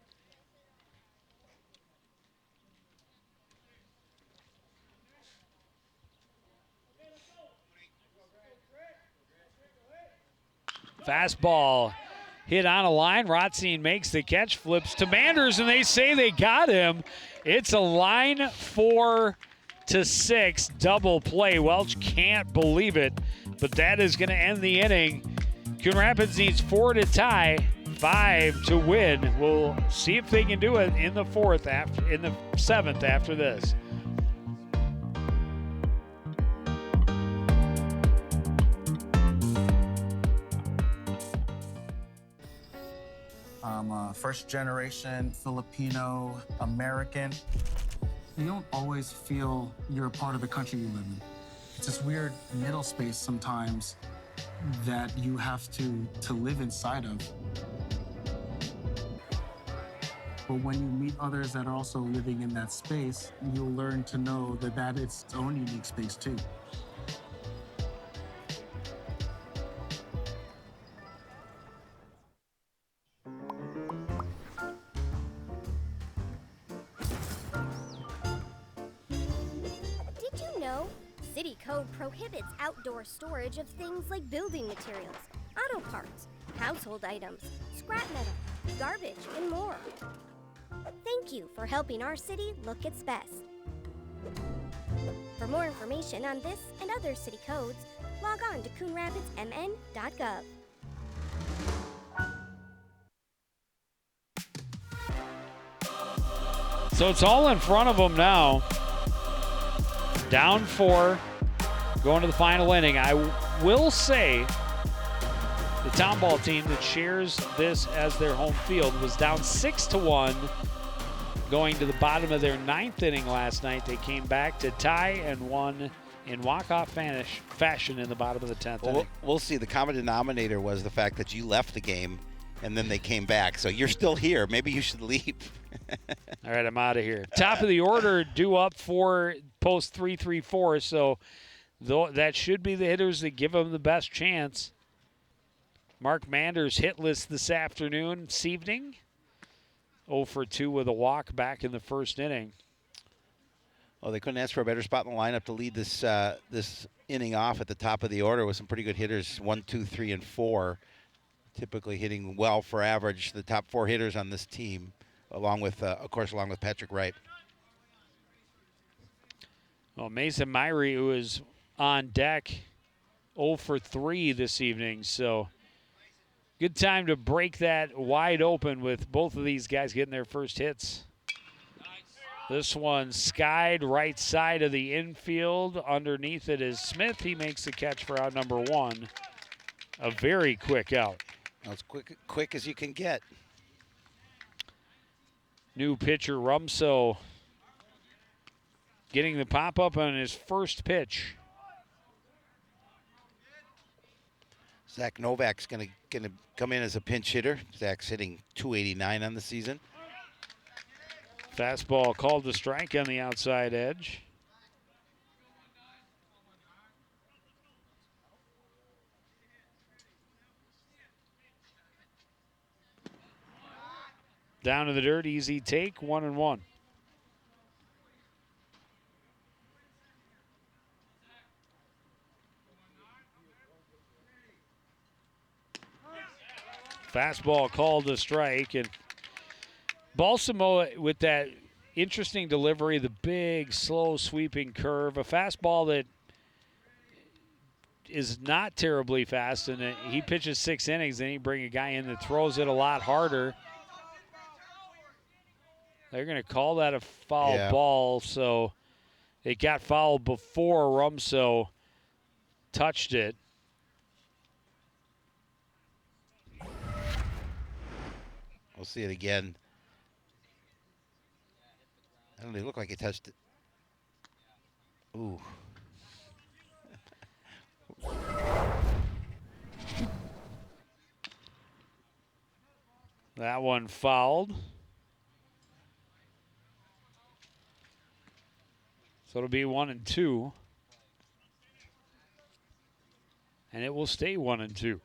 Fastball hit on a line. Rothstein makes the catch, flips to Manders, and they say they got him. It's a line 4-6 double play. Welch can't believe it, but that is going to end the inning. Coon Rapids needs 4 to tie, 5 to win. We'll see if they can do it in the seventh after this. I'm a first-generation Filipino American. You don't always feel you're a part of the country you live in. It's this weird middle space sometimes that you have to live inside of. But when you meet others that are also living in that space, you'll learn to know that it's its own unique space too. Did you know? City code prohibits outdoor storage of things like building materials, auto parts, household items, scrap metal, garbage, and more. Thank you for helping our city look its best. For more information on this and other city codes, log on to coonrapidsmn.gov. So it's all in front of them now. Down 4, going to the final inning. I will say the town ball team that shares this as their home field was down 6-1 going to the bottom of their 9th inning last night. They came back to tie and won in walk-off fashion in the bottom of the 10th inning. We'll see. The common denominator was the fact that you left the game and then they came back. So you're still here. Maybe you should leave. All right, I'm out of here. Top of the order due up for post 3-3-4, so that should be the hitters that give them the best chance. Mark Manders hitless this evening. 0 for 2 with a walk back in the first inning. Well, they couldn't ask for a better spot in the lineup to lead this this inning off at the top of the order with some pretty good hitters, 1, 2, 3, and 4. Typically hitting well for average, the top 4 hitters on this team, along with Patrick Wright. Well, Mason Meyer, who is on deck, 0 for 3 this evening. So good time to break that wide open with both of these guys getting their first hits. This one skied right side of the infield. Underneath it is Smith. He makes the catch for out number 1. A very quick out. As quick as you can get. New pitcher Rumso getting the pop-up on his first pitch. Zach Novak's going to come in as a pinch hitter. Zach's hitting .289 on the season. Fastball called to strike on the outside edge. Down to the dirt, easy take, 1-1. Fastball called to strike, and Balsamo with that interesting delivery, the big, slow, sweeping curve, a fastball that is not terribly fast, and he pitches 6 innings, then he bring a guy in that throws it a lot harder. They're going to call that a foul Yeah. ball, so it got fouled before Rumso touched it. We'll see it again. I don't know, it looked like it touched it. Ooh. That one fouled. So it'll be 1 and 2. And it will stay 1 and 2.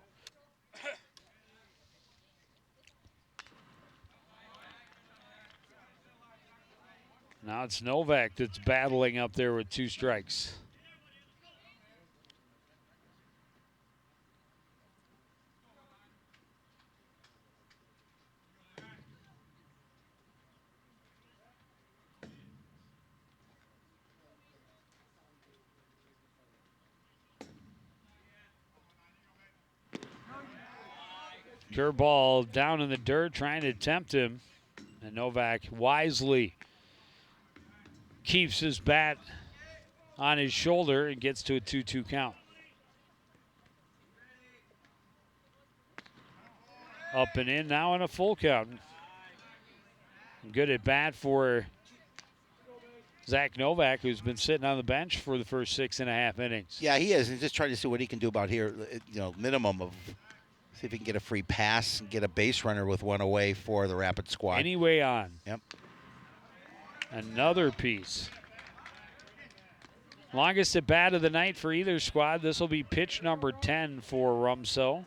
Now it's Novak that's battling up there with 2 strikes. Curveball down in the dirt, trying to tempt him. And Novak wisely keeps his bat on his shoulder and gets to a 2-2 count. Up and in now in a full count. Good at bat for Zach Novak, who's been sitting on the bench for the first 6.5 innings. Yeah, he is. He's just trying to see what he can do about here. You know, minimum of see if he can get a free pass and get a base runner with 1 away for the Rapid squad. Anyway on. Yep. Another piece. Longest at bat of the night for either squad. This will be pitch number 10 for Rumso.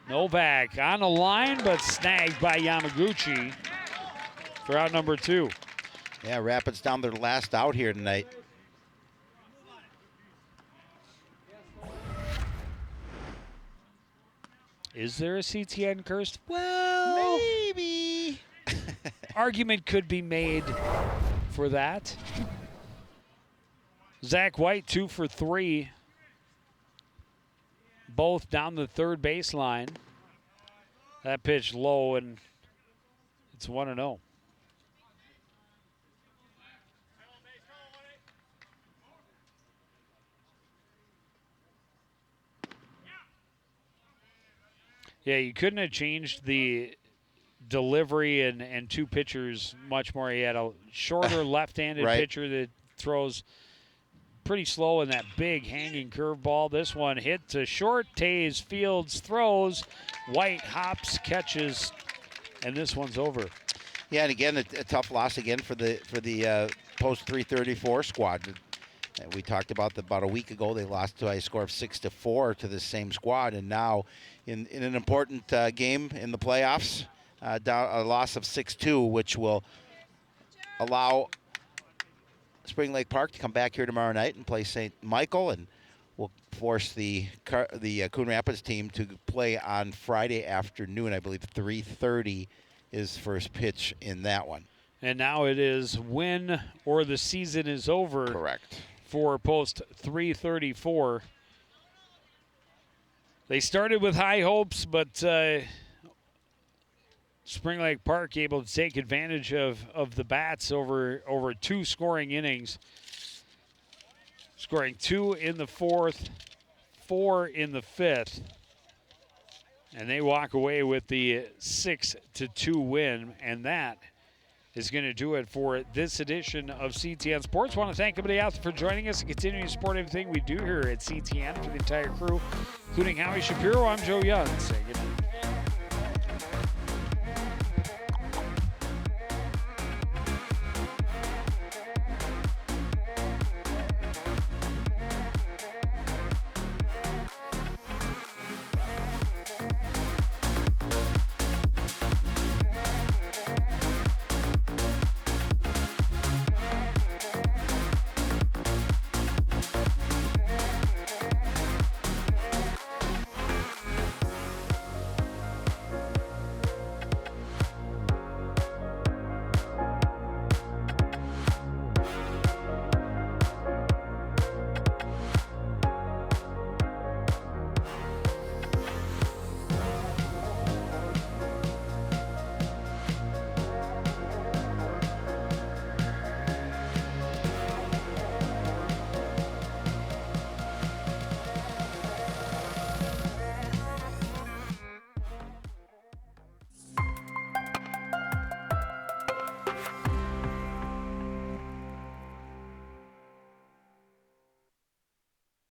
Novak on the line, but snagged by Yamaguchi for out number 2. Yeah, Rapids down their last out here tonight. Is there a CTN curse? Well, maybe. Argument could be made for that. Zach White 2 for 3. Both down the third baseline. That pitch low, and it's 1-0. Yeah, you couldn't have changed the delivery and 2 pitchers much more. He had a shorter left-handed right. pitcher that throws pretty slow in that big hanging curveball. This one hit to short. Tays fields, throws. White hops, catches, and this one's over. Yeah, and again, a tough loss again for the post 334 squad. We talked about about a week ago. They lost by a score of 6-4 to the same squad, and now in an important game in the playoffs, down a loss of 6-2, which will allow Spring Lake Park to come back here tomorrow night and play St. Michael, and will force the Coon Rapids team to play on Friday afternoon. I believe 3:30 is first pitch in that one. And now it is win or the season is over. Correct. For post 334. They started with high hopes, but Spring Lake Park able to take advantage of the bats over 2 scoring innings. Scoring 2 in the 4th, 4 in the 5th. And they walk away with the 6-2 win, and that is going to do it for this edition of CTN Sports. I want to thank everybody out there for joining us and continuing to support everything we do here at CTN. For the entire crew, including Howie Shapiro, I'm Joe Young. Say good night.